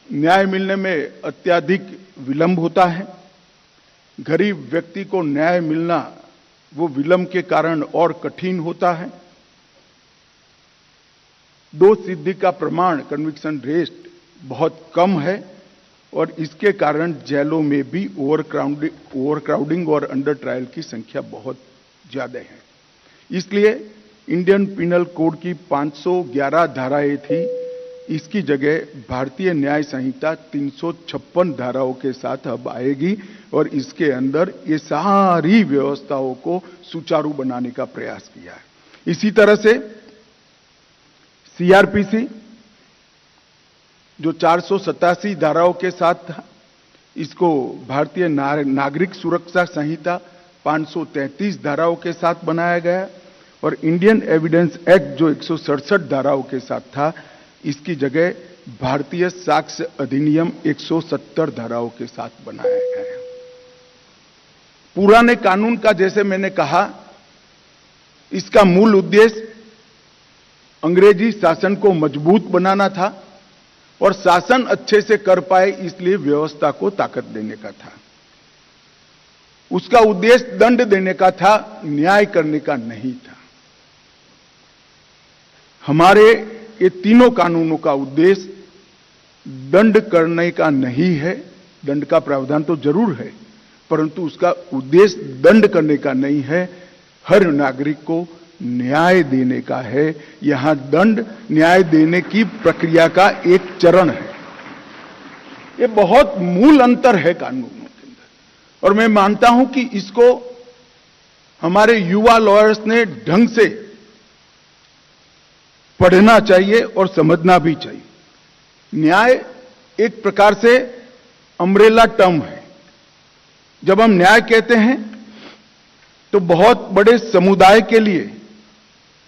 न्याय मिलने में अत्यधिक विलंब होता है। गरीब व्यक्ति को न्याय मिलना वो विलंब के कारण और कठिन होता है। दोष सिद्धि का प्रमाण, कन्विक्शन रेट बहुत कम है और इसके कारण जेलों में भी ओवरक्राउडिंग और अंडर ट्रायल की संख्या बहुत ज्यादा है। इसलिए इंडियन पिनल कोड की 511 धाराएं थी, इसकी जगह भारतीय न्याय संहिता 356 धाराओं के साथ अब आएगी और इसके अंदर ये सारी व्यवस्थाओं को सुचारू बनाने का प्रयास किया है। इसी तरह से सीआरपीसी जो 487 धाराओं के साथ था, इसको भारतीय नागरिक सुरक्षा संहिता 533 धाराओं के साथ बनाया गया और इंडियन एविडेंस एक्ट जो 167 धाराओं के साथ था, इसकी जगह भारतीय साक्ष्य अधिनियम 170 धाराओं के साथ बनाया गया है। पुराने कानून का, जैसे मैंने कहा, इसका मूल उद्देश्य अंग्रेजी शासन को मजबूत बनाना था और शासन अच्छे से कर पाए इसलिए व्यवस्था को ताकत देने का था। उसका उद्देश्य दंड देने का था, न्याय करने का नहीं था। हमारे ये तीनों कानूनों का उद्देश्य दंड करने का नहीं है। दंड का प्रावधान तो जरूर है, परंतु उसका उद्देश्य दंड करने का नहीं है, हर नागरिक को न्याय देने का है। यहां दंड न्याय देने की प्रक्रिया का एक चरण है। ये बहुत मूल अंतर है कानूनों के अंदर और मैं मानता हूं कि इसको हमारे युवा लॉयर्स ने ढंग से पढ़ना चाहिए और समझना भी चाहिए। न्याय एक प्रकार से अम्ब्रेला टर्म है। जब हम न्याय कहते हैं तो बहुत बड़े समुदाय के लिए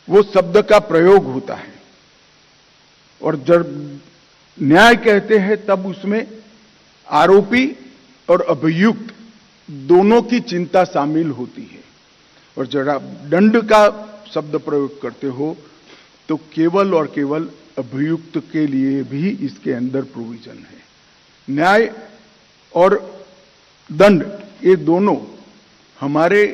वो शब्द का प्रयोग होता है और जब न्याय कहते हैं तब उसमें आरोपी और अभियुक्त दोनों की चिंता शामिल होती है और जब आप दंड का शब्द प्रयोग करते हो तो केवल और केवल अभियुक्त के लिए भी इसके अंदर प्रोविजन है। न्याय और दंड ये दोनों हमारे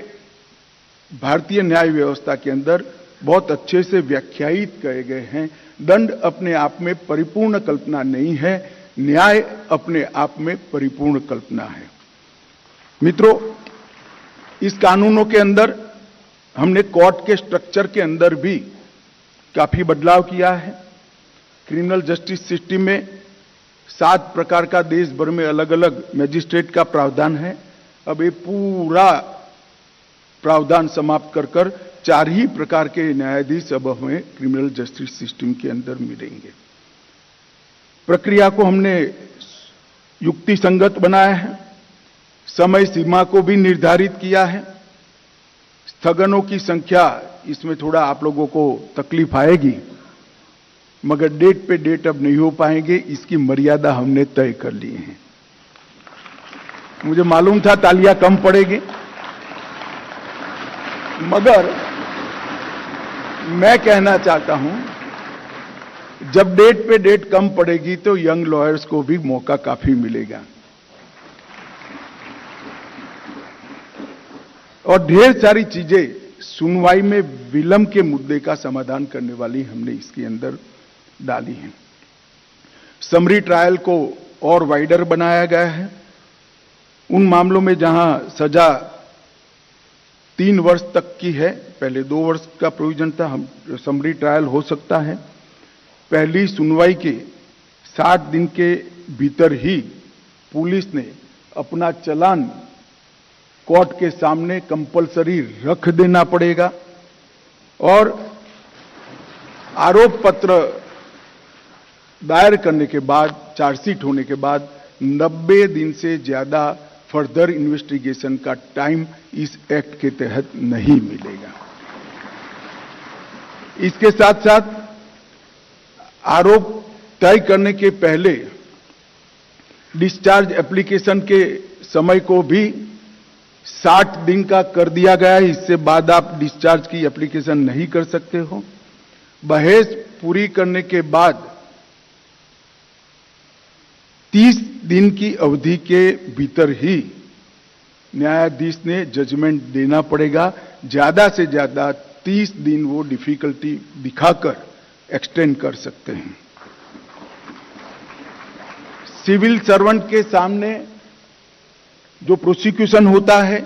भारतीय न्याय व्यवस्था के अंदर बहुत अच्छे से व्याख्यायित किए गए हैं। दंड अपने आप में परिपूर्ण कल्पना नहीं है, न्याय अपने आप में परिपूर्ण कल्पना है। मित्रों, इस कानूनों के अंदर हमने कोर्ट के स्ट्रक्चर के अंदर भी काफी बदलाव किया है। क्रिमिनल जस्टिस सिस्टम में 7 प्रकार का देश भर में अलग अलग मैजिस्ट्रेट का प्रावधान है। अब ये पूरा प्रावधान समाप्त कर 4 ही प्रकार के न्यायाधीश अब हमें क्रिमिनल जस्टिस सिस्टम के अंदर मिलेंगे। प्रक्रिया को हमने युक्ति संगत बनाया है, समय सीमा को भी निर्धारित किया है। स्थगनों की संख्या, इसमें थोड़ा आप लोगों को तकलीफ आएगी, मगर डेट पे डेट अब नहीं हो पाएंगे, इसकी मर्यादा हमने तय कर ली है। मुझे मालूम था तालियां कम पड़ेगी, मगर मैं कहना चाहता हूं जब डेट पे डेट कम पड़ेगी तो यंग लॉयर्स को भी मौका काफी मिलेगा और ढेर सारी चीजें सुनवाई में विलंब के मुद्दे का समाधान करने वाली हमने इसके अंदर डाली हैं। समरी ट्रायल को और वाइडर बनाया गया है। उन मामलों में जहां सजा 3 वर्ष तक की है, पहले 2 वर्ष का प्रोविजन था, हम समरी ट्रायल हो सकता है। पहली सुनवाई के 60 दिन के भीतर ही पुलिस ने अपना चालान कोर्ट के सामने कंपलसरी रख देना पड़ेगा और आरोप पत्र दायर करने के बाद, चार्जशीट होने के बाद 90 दिन से ज्यादा फर्दर इन्वेस्टिगेशन का टाइम इस एक्ट के तहत नहीं मिलेगा। इसके साथ साथ आरोप तय करने के पहले डिस्चार्ज एप्लीकेशन के समय को भी 60 दिन का कर दिया गया है। इससे बाद आप डिस्चार्ज की एप्लीकेशन नहीं कर सकते हो। बहस पूरी करने के बाद 30 दिन की अवधि के भीतर ही न्यायाधीश ने जजमेंट देना पड़ेगा। ज्यादा से ज्यादा 30 दिन वो डिफिकल्टी दिखाकर एक्सटेंड कर सकते हैं। सिविल सर्वेंट के सामने जो प्रोसिक्यूशन होता है,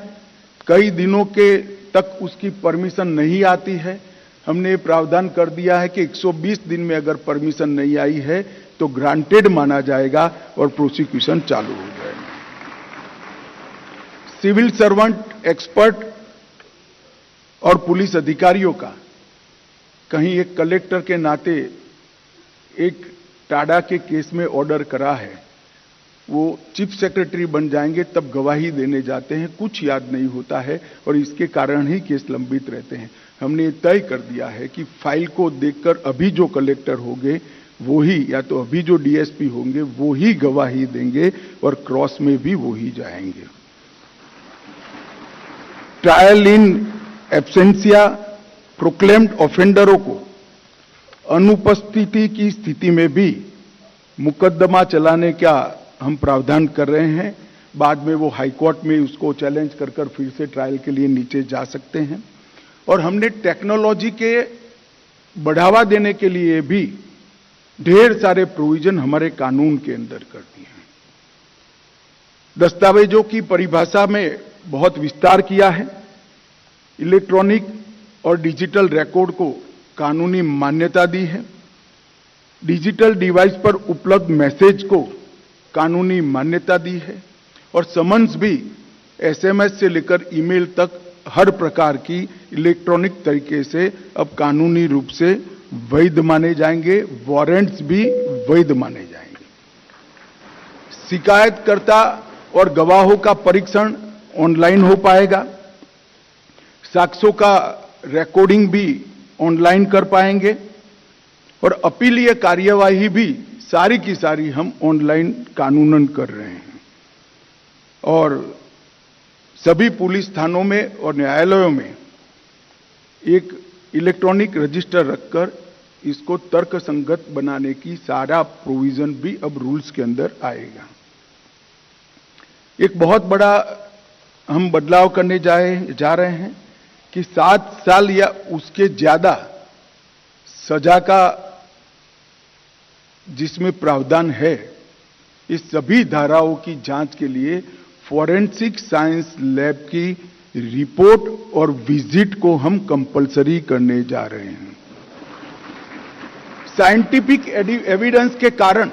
कई दिनों के तक उसकी परमिशन नहीं आती है, हमने ये प्रावधान कर दिया है कि 120 दिन में अगर परमिशन नहीं आई है तो ग्रांटेड माना जाएगा और प्रोसिक्यूशन चालू हो जाएगा। सिविल सर्वेंट, एक्सपर्ट और पुलिस अधिकारियों का कहीं एक कलेक्टर के नाते एक टाडा के केस में ऑर्डर करा है, वो चीफ सेक्रेटरी बन जाएंगे तब गवाही देने जाते हैं, कुछ याद नहीं होता है और इसके कारण ही केस लंबित रहते हैं। हमने तय कर दिया है कि फाइल को देखकर अभी जो कलेक्टर होंगे वो ही, या तो अभी जो डीएसपी होंगे वो ही गवाही देंगे और क्रॉस में भी वो ही जाएंगे। ट्रायल इन एब्सेंसिया प्रोक्लेम्ड ऑफेंडरों को अनुपस्थिति की स्थिति में भी मुकदमा चलाने का हम प्रावधान कर रहे हैं। बाद में वो हाई कोर्ट में उसको चैलेंज कर फिर से ट्रायल के लिए नीचे जा सकते हैं। और हमने टेक्नोलॉजी के बढ़ावा देने के लिए भी ढेर सारे प्रोविजन हमारे कानून के अंदर कर दिए हैं। दस्तावेजों की परिभाषा में बहुत विस्तार किया है। इलेक्ट्रॉनिक और डिजिटल रिकॉर्ड को कानूनी मान्यता दी है। डिजिटल डिवाइस पर उपलब्ध मैसेज को कानूनी मान्यता दी है और समन्स भी एसएमएस से लेकर ईमेल तक हर प्रकार की इलेक्ट्रॉनिक तरीके से अब कानूनी रूप से वैध माने जाएंगे। वारंट्स भी वैध माने जाएंगे। शिकायतकर्ता और गवाहों का परीक्षण ऑनलाइन हो पाएगा। साक्ष्यों का रिकॉर्डिंग भी ऑनलाइन कर पाएंगे और अपीलीय कार्यवाही भी सारी की सारी हम ऑनलाइन कानूनन कर रहे हैं। और सभी पुलिस थानों में और न्यायालयों में एक इलेक्ट्रॉनिक रजिस्टर रखकर इसको तर्कसंगत बनाने की सारा प्रोविजन भी अब रूल्स के अंदर आएगा। एक बहुत बड़ा हम बदलाव करने जा रहे हैं कि 7 साल या उसके ज्यादा सजा का जिसमें प्रावधान है, इस सभी धाराओं की जांच के लिए फॉरेंसिक साइंस लैब की रिपोर्ट और विजिट को हम कंपलसरी करने जा रहे हैं। साइंटिफिक एविडेंस के कारण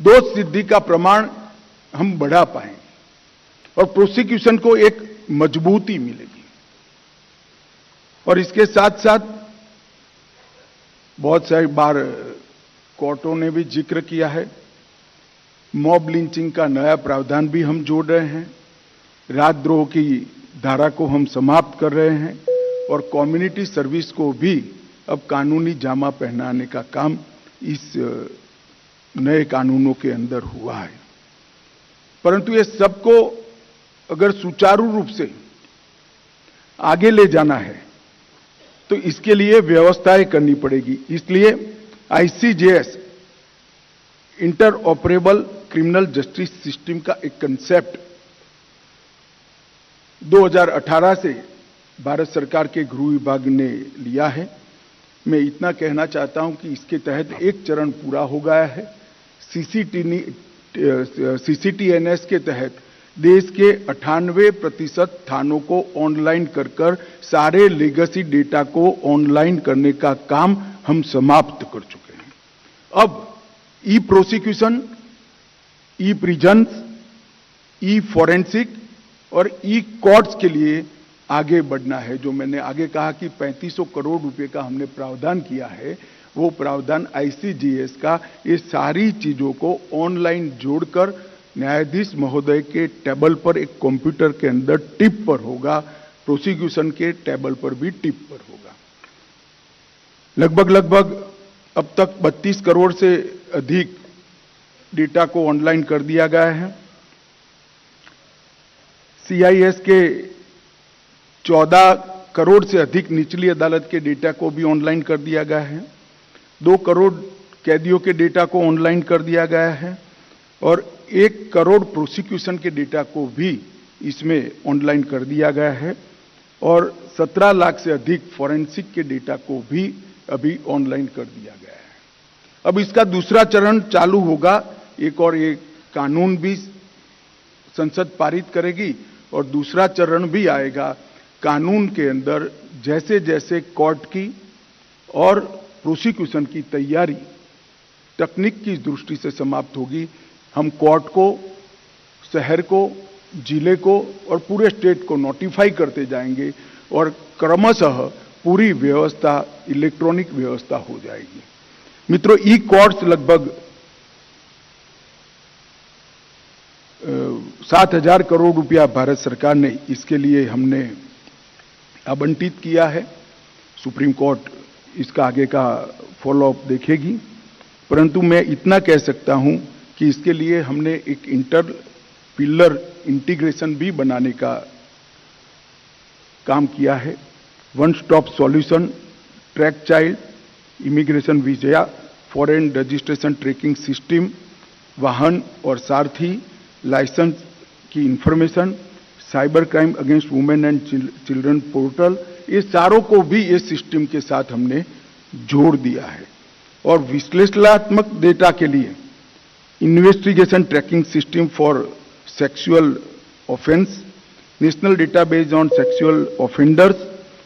दोष सिद्धि का प्रमाण हम बढ़ा पाएंगे और प्रोसिक्यूशन को एक मजबूती मिलेगी। और इसके साथ साथ बहुत सारी बार कोर्टों ने भी जिक्र किया है, मॉब लिंचिंग का नया प्रावधान भी हम जोड़ रहे हैं। राजद्रोह की धारा को हम समाप्त कर रहे हैं और कम्युनिटी सर्विस को भी अब कानूनी जामा पहनाने का काम इस नए कानूनों के अंदर हुआ है। परंतु ये सबको अगर सुचारू रूप से आगे ले जाना है तो इसके लिए व्यवस्थाएं करनी पड़ेगी। इसलिए ICJS interoperable criminal justice system का एक कंसेप्ट 2018 से भारत सरकार के गृह विभाग ने लिया है। मैं इतना कहना चाहता हूं कि इसके तहत एक चरण पूरा हो गया है। सीसीटीएनएस के तहत देश के 98% थानों को ऑनलाइन कर सारे लेगेसी डेटा को ऑनलाइन करने का काम हम समाप्त कर चुके हैं। अब ई प्रोसिक्यूशन, ई प्रिजन्स, ई फॉरेंसिक और ई कोर्ट्स के लिए आगे बढ़ना है। जो मैंने आगे कहा कि 3500 करोड़ रुपए का हमने प्रावधान किया है, वो प्रावधान आईसीजेएस का ये सारी चीजों को ऑनलाइन जोड़कर न्यायाधीश महोदय के टेबल पर एक कंप्यूटर के अंदर टिप पर होगा, प्रोसिक्यूशन के टेबल पर भी टिप पर होगा। लगभग अब तक 32 करोड़ से अधिक डेटा को ऑनलाइन कर दिया गया है। सीआईएस के 14 करोड़ से अधिक निचली अदालत के डेटा को भी ऑनलाइन कर दिया गया है। 2 करोड़ कैदियों के डेटा को ऑनलाइन कर दिया गया है और 1 करोड़ प्रोसिक्यूशन के डेटा को भी इसमें ऑनलाइन कर दिया गया है और 17 लाख से अधिक फॉरेंसिक के डेटा को भी अभी ऑनलाइन कर दिया गया है। अब इसका दूसरा चरण चालू होगा। एक कानून भी संसद पारित करेगी और दूसरा चरण भी आएगा। कानून के अंदर जैसे जैसे कोर्ट की और प्रोसिक्यूशन की तैयारी तकनीक की दृष्टि से समाप्त होगी, हम कोर्ट को, शहर को, जिले को और पूरे स्टेट को नोटिफाई करते जाएंगे और क्रमशः पूरी व्यवस्था इलेक्ट्रॉनिक व्यवस्था हो जाएगी। मित्रों, ई कोर्ट्स लगभग 7,000 करोड़ रुपया भारत सरकार ने इसके लिए हमने आवंटित किया है। सुप्रीम कोर्ट इसका आगे का फॉलोअप देखेगी, परंतु मैं इतना कह सकता हूं कि इसके लिए हमने एक इंटर पिलर इंटीग्रेशन भी बनाने का काम किया है। One stop solution, track child, immigration visa, foreign registration tracking system, वाहन और सारथी, लाइसेंस की information, cyber crime against women and children portal, ये सारों को भी इस सिस्टम के साथ हमने जोड़ दिया है। और विश्लेषणात्मक डेटा के लिए investigation tracking system for sexual offence, national database on sexual offenders,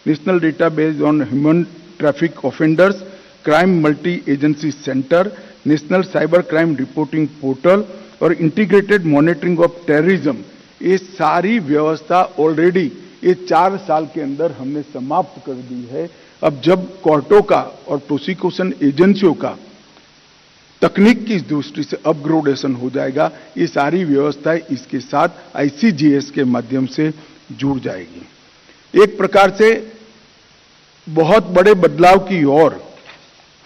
national database on human traffic offenders, crime multi agency centre, national cyber crime reporting portal और इंटीग्रेटेड मॉनिटरिंग ऑफ टेररिज्म, ये सारी व्यवस्था already ये 4 साल के अंदर हमने समाप्त कर दी है। अब जब कोर्टों का और प्रोसिक्यूशन एजेंसियों का तकनीक की दृष्टि से अपग्रेडेशन हो जाएगा, ये सारी व्यवस्थाएं इसके साथ आईसीजीएस के माध्यम से जुड़ जाएगी। एक प्रकार से बहुत बड़े बदलाव की ओर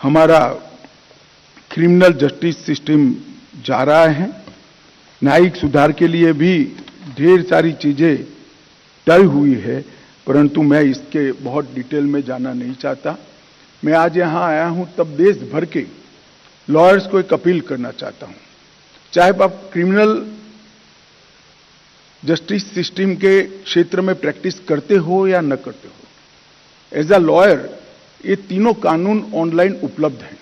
हमारा क्रिमिनल जस्टिस सिस्टम जा रहा है। न्यायिक सुधार के लिए भी ढेर सारी चीजें तय हुई है, परंतु मैं इसके बहुत डिटेल में जाना नहीं चाहता। मैं आज यहां आया हूं तब देश भर के लॉयर्स को एक अपील करना चाहता हूं, चाहे आप क्रिमिनल जस्टिस सिस्टम के क्षेत्र में प्रैक्टिस करते हो या न करते हो। एज अ लॉयर ये तीनों कानून ऑनलाइन उपलब्ध हैं।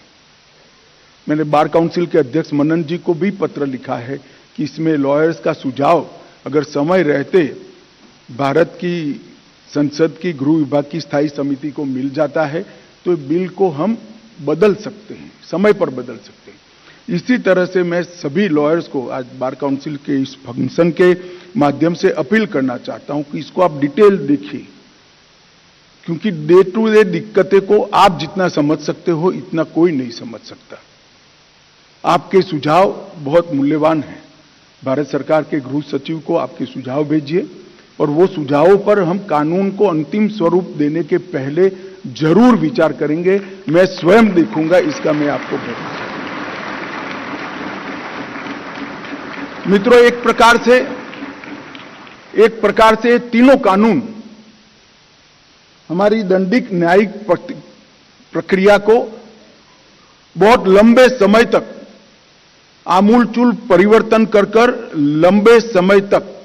मैंने बार काउंसिल के अध्यक्ष मनन जी को भी पत्र लिखा है कि इसमें लॉयर्स का सुझाव अगर समय रहते भारत की संसद की गृह विभाग की स्थायी समिति को मिल जाता है तो बिल को हम बदल सकते हैं, समय पर बदल सकते हैं। इसी तरह से मैं सभी लॉयर्स को आज बार काउंसिल के इस फंक्शन के माध्यम से अपील करना चाहता हूं कि इसको आप डिटेल देखिए, क्योंकि डे टू डे दिक्कतें को आप जितना समझ सकते हो इतना कोई नहीं समझ सकता। आपके सुझाव बहुत मूल्यवान हैं। भारत सरकार के गृह सचिव को आपके सुझाव भेजिए और वो सुझावों पर हम कानून को अंतिम स्वरूप देने के पहले जरूर विचार करेंगे। मैं स्वयं देखूंगा, इसका मैं आपको बताऊंगा। मित्रों, एक प्रकार से तीनों कानून हमारी दंडिक न्यायिक प्रक्रिया को बहुत लंबे समय तक आमूलचूल परिवर्तन कर लंबे समय तक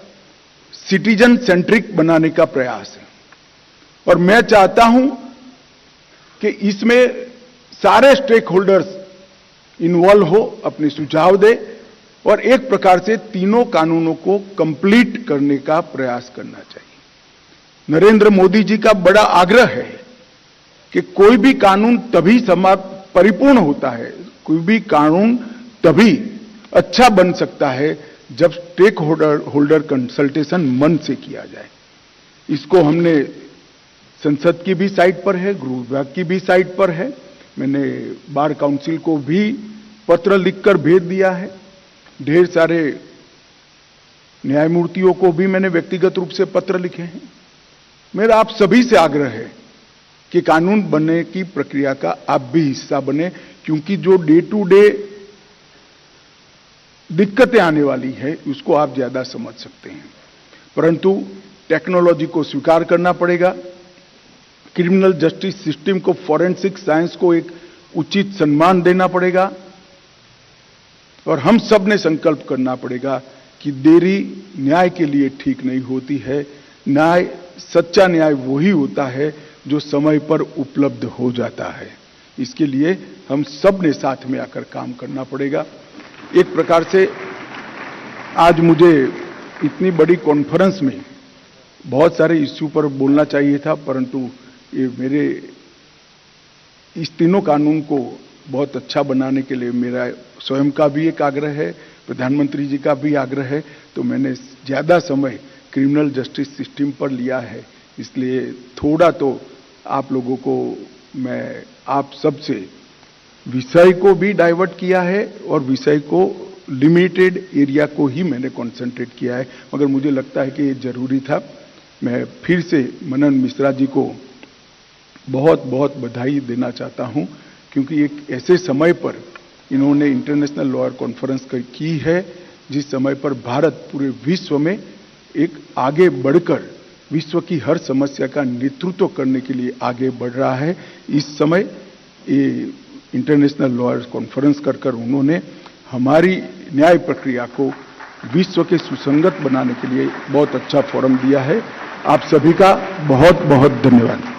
सिटीजन सेंट्रिक बनाने का प्रयास है। और मैं चाहता हूं कि इसमें सारे स्टेक होल्डर्स इन्वॉल्व हो, अपने सुझाव दे और एक प्रकार से तीनों कानूनों को कंप्लीट करने का प्रयास करना चाहिए। नरेंद्र मोदी जी का बड़ा आग्रह है कि कोई भी कानून तभी परिपूर्ण होता है, कोई भी कानून तभी अच्छा बन सकता है जब स्टेक होल्डर कंसल्टेशन मन से किया जाए। इसको हमने संसद की भी साइट पर है, गृह विभाग की भी साइट पर है। मैंने बार काउंसिल को भी पत्र लिखकर भेज दिया है। ढेर सारे न्यायमूर्तियों को भी मैंने व्यक्तिगत रूप से पत्र लिखे हैं। मेरा आप सभी से आग्रह है कि कानून बनने की प्रक्रिया का आप भी हिस्सा बने, क्योंकि जो डे टू डे दिक्कतें आने वाली है उसको आप ज्यादा समझ सकते हैं, परंतु टेक्नोलॉजी को स्वीकार करना पड़ेगा। क्रिमिनल जस्टिस सिस्टम को, फॉरेंसिक साइंस को एक उचित सम्मान देना पड़ेगा और हम सब ने संकल्प करना पड़ेगा कि देरी न्याय के लिए ठीक नहीं होती है। न्याय, सच्चा न्याय वही होता है जो समय पर उपलब्ध हो जाता है। इसके लिए हम सब ने साथ में आकर काम करना पड़ेगा। एक प्रकार से आज मुझे इतनी बड़ी कॉन्फ्रेंस में बहुत सारे इश्यू पर बोलना चाहिए था, परंतु ये मेरे इस तीनों कानून को बहुत अच्छा बनाने के लिए मेरा स्वयं का भी एक आग्रह है, प्रधानमंत्री जी का भी आग्रह है, तो मैंने ज़्यादा समय क्रिमिनल जस्टिस सिस्टम पर लिया है। इसलिए थोड़ा तो आप लोगों को मैं आप सबसे विषय को भी डाइवर्ट किया है और विषय को लिमिटेड एरिया को ही मैंने कंसंट्रेट किया है, मगर मुझे लगता है कि ये जरूरी था। मैं फिर से मनन मिश्रा जी को बहुत बहुत बधाई देना चाहता हूं, क्योंकि एक ऐसे समय पर इन्होंने इंटरनेशनल लॉयर कॉन्फ्रेंस की है जिस समय पर भारत पूरे विश्व में एक आगे बढ़कर विश्व की हर समस्या का नेतृत्व करने के लिए आगे बढ़ रहा है। इस समय ये इंटरनेशनल लॉयर्स कॉन्फ्रेंस कर उन्होंने हमारी न्याय प्रक्रिया को विश्व के सुसंगत बनाने के लिए बहुत अच्छा फोरम दिया है। आप सभी का बहुत बहुत धन्यवाद।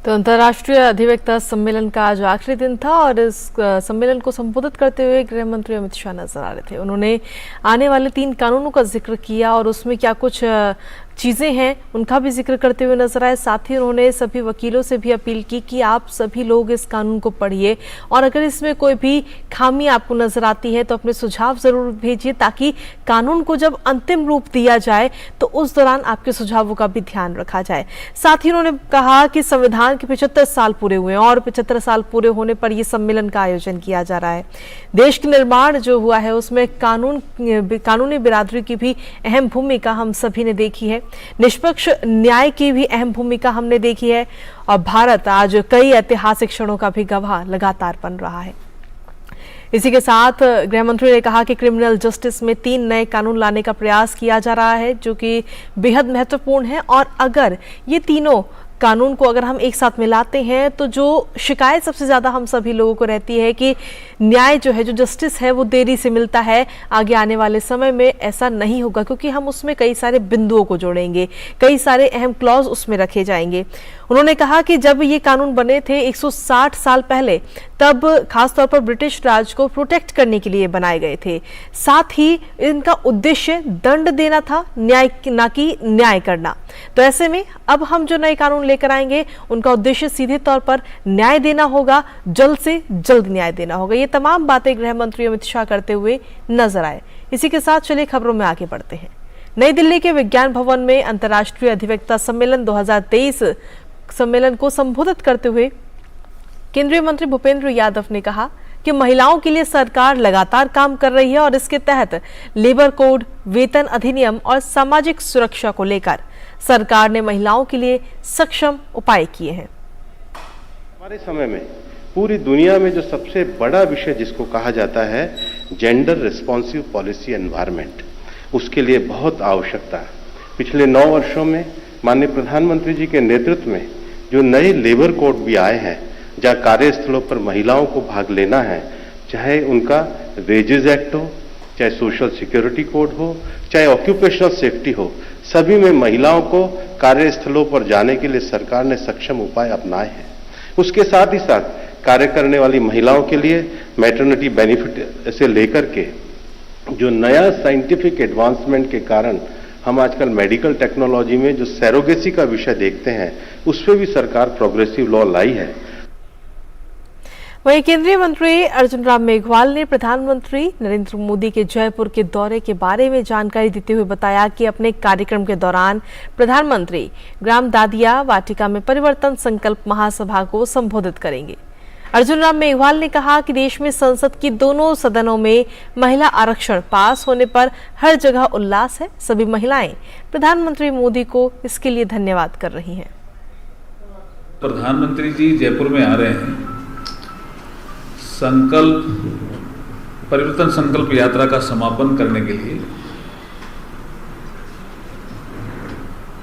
तो अंतर्राष्ट्रीय अधिवक्ता सम्मेलन का आज आखिरी दिन था और इस सम्मेलन को संबोधित करते हुए गृह मंत्री अमित शाह नजर आ रहे थे। उन्होंने आने वाले 3 कानूनों का जिक्र किया और उसमें क्या कुछ चीज़ें हैं उनका भी जिक्र करते हुए नजर आए। साथ ही उन्होंने सभी वकीलों से भी अपील की कि आप सभी लोग इस कानून को पढ़िए और अगर इसमें कोई भी खामी आपको नजर आती है तो अपने सुझाव जरूर भेजिए, ताकि कानून को जब अंतिम रूप दिया जाए तो उस दौरान आपके सुझावों का भी ध्यान रखा जाए। साथ ही उन्होंने कहा कि संविधान के 75 साल पूरे हुए हैं और 75 साल पूरे होने पर यह सम्मेलन का आयोजन किया जा रहा है। देश के निर्माण जो हुआ है उसमें कानूनी बिरादरी की भी अहम भूमिका हम सभी ने देखी है, निष्पक्ष न्याय की भी अहम भूमिका हमने देखी है और भारत आज कई ऐतिहासिक क्षणों का भी गवाह लगातार बन रहा है। इसी के साथ गृह मंत्री ने कहा कि क्रिमिनल जस्टिस में 3 नए कानून लाने का प्रयास किया जा रहा है जो कि बेहद महत्वपूर्ण है और अगर ये तीनों कानून को अगर हम एक साथ मिलाते हैं तो जो शिकायत सबसे ज्यादा हम सभी लोगों को रहती है कि न्याय जो है, जो जस्टिस है वो देरी से मिलता है, आगे आने वाले समय में ऐसा नहीं होगा क्योंकि हम उसमें कई सारे बिंदुओं को जोड़ेंगे, कई सारे अहम क्लॉज उसमें रखे जाएंगे। उन्होंने कहा कि जब ये कानून बने थे 160 साल पहले, तब खासतौर पर ब्रिटिश राज को प्रोटेक्ट करने के लिए बनाए गए थे। साथ ही इनका उद्देश्य दंड देना था, न्याय ना कि न्याय करना। तो ऐसे में अब हम जो नए कानून लेकर आएंगे उनका उद्देश्य सीधे तौर पर न्याय देना होगा, जल्द से जल्द न्याय देना होगा। ये तमाम बातें गृह मंत्री अमित शाह करते हुए नजर आए। इसी के साथ चलिए खबरों में आगे बढ़ते हैं। नई दिल्ली के विज्ञान भवन में अंतर्राष्ट्रीय अधिवक्ता सम्मेलन 2023 सम्मेलन को संबोधित करते हुए केंद्रीय मंत्री भूपेंद्र यादव ने कहा कि महिलाओं के लिए सरकार लगातार काम कर रही है और इसके तहत लेबर कोड, वेतन अधिनियम और सामाजिक सुरक्षा को लेकर सरकार ने महिलाओं के लिए सक्षम उपाय किए हैं। हमारे समय में पूरी दुनिया में जो सबसे बड़ा विषय जिसको कहा जाता है जेंडर रिस्पॉन्सिव पॉलिसी एनवायरनमेंट, उसके लिए बहुत आवश्यकता है। पिछले 9 वर्षों में माननीय प्रधानमंत्री जी के नेतृत्व में जो नए लेबर कोड भी आए हैं, जहाँ कार्यस्थलों पर महिलाओं को भाग लेना है, चाहे उनका वेजेस एक्ट हो, चाहे सोशल सिक्योरिटी कोड हो, चाहे ऑक्यूपेशनल सेफ्टी हो, सभी में महिलाओं को कार्यस्थलों पर जाने के लिए सरकार ने सक्षम उपाय अपनाए हैं। उसके साथ ही साथ कार्य करने वाली महिलाओं के लिए मैटरनिटी बेनिफिट से लेकर के जो नया साइंटिफिक एडवांसमेंट के कारण हम आजकल मेडिकल टेक्नोलॉजी में जो सैरोगेसी का विषय देखते हैं, उस पर भी सरकार प्रोग्रेसिव लॉ लाई है। वहीं केंद्रीय मंत्री अर्जुन राम मेघवाल ने प्रधानमंत्री नरेंद्र मोदी के जयपुर के दौरे के बारे में जानकारी देते हुए बताया कि अपने कार्यक्रम के दौरान प्रधानमंत्री ग्राम दादिया वाटिका में परिवर्तन संकल्प महासभा को संबोधित करेंगे। अर्जुन राम मेघवाल ने कहा कि देश में संसद की दोनों सदनों में महिला आरक्षण पास होने पर हर जगह उल्लास है। सभी महिलाएं प्रधानमंत्री मोदी को इसके लिए धन्यवाद कर रही हैं। प्रधानमंत्री जी जयपुर में आ रहे हैं, परिवर्तन संकल्प यात्रा का समापन करने के लिए।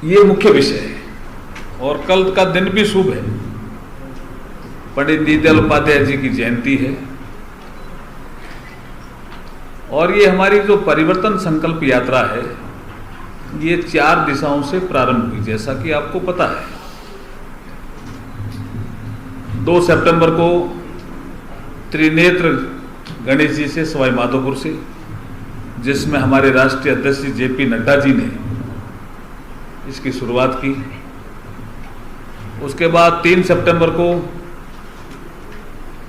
ये मुख्य विषय है और कल का दिन भी शुभ है। पंडित दीनदयाल उपाध्याय जी की जयंती है और ये हमारी जो परिवर्तन संकल्प यात्रा है, ये 4 दिशाओं से प्रारंभ हुई, जैसा कि आपको पता है। 2 सितंबर को त्रिनेत्र गणेश जी से सवाई माधोपुर से, जिसमें हमारे राष्ट्रीय अध्यक्ष जेपी नड्डा जी ने इसकी शुरुआत की। उसके बाद 3 सितंबर को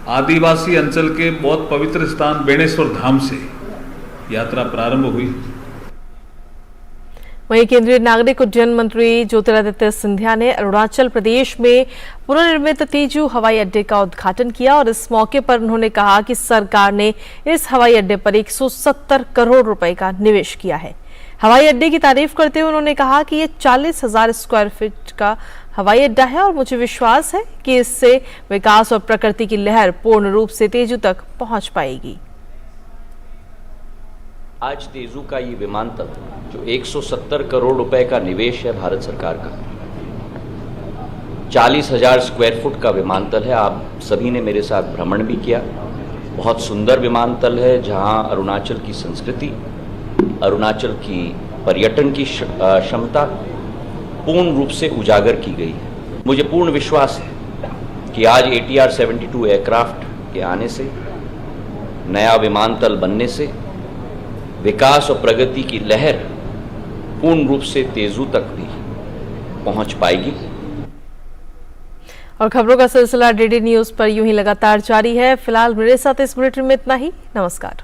आदिवासी अंचल के बहुत पवित्र स्थान बेणेश्वर धाम से यात्रा प्रारंभ हुई। वहीं केंद्रीय नागरिक उड्डयन मंत्री ज्योतिरादित्य सिंधिया ने अरुणाचल प्रदेश में पुनर्निर्मित तेजू हवाई अड्डे का उद्घाटन किया और इस मौके पर उन्होंने कहा कि सरकार ने इस हवाई अड्डे पर 170 करोड़ रुपए का निवेश किया है। हवाई अड्डे की तारीफ करते हुए उन्होंने कहा कि ये 40,000 स्क्वायर फीट का हवाई अड्डा है और मुझे विश्वास है कि इससे विकास और प्रकृति की लहर पूर्ण रूप से तेजू तक पहुंच पाएगी। आज तेजू का ये विमानतल जो 170 करोड़ रुपए का निवेश है भारत सरकार का, 40,000 स्क्वायर फुट का विमानतल है। आप सभी ने मेरे साथ भ्रमण भी किया। बहुत सुंदर विमानतल है जहां अरुणाचल की संस्कृति, अरुणाचल की पर्यटन की क्षमता पूर्ण रूप से उजागर की गई है। मुझे पूर्ण विश्वास है कि आज ATR-72 एयरक्राफ्ट के आने से, नया विमानतल बनने से विकास और प्रगति की लहर पूर्ण रूप से तेजू तक भी पहुंच पाएगी। और खबरों का सिलसिला DD न्यूज पर यूं ही लगातार जारी है। फिलहाल मेरे साथ इस बुलेटिन में इतना ही। नमस्कार।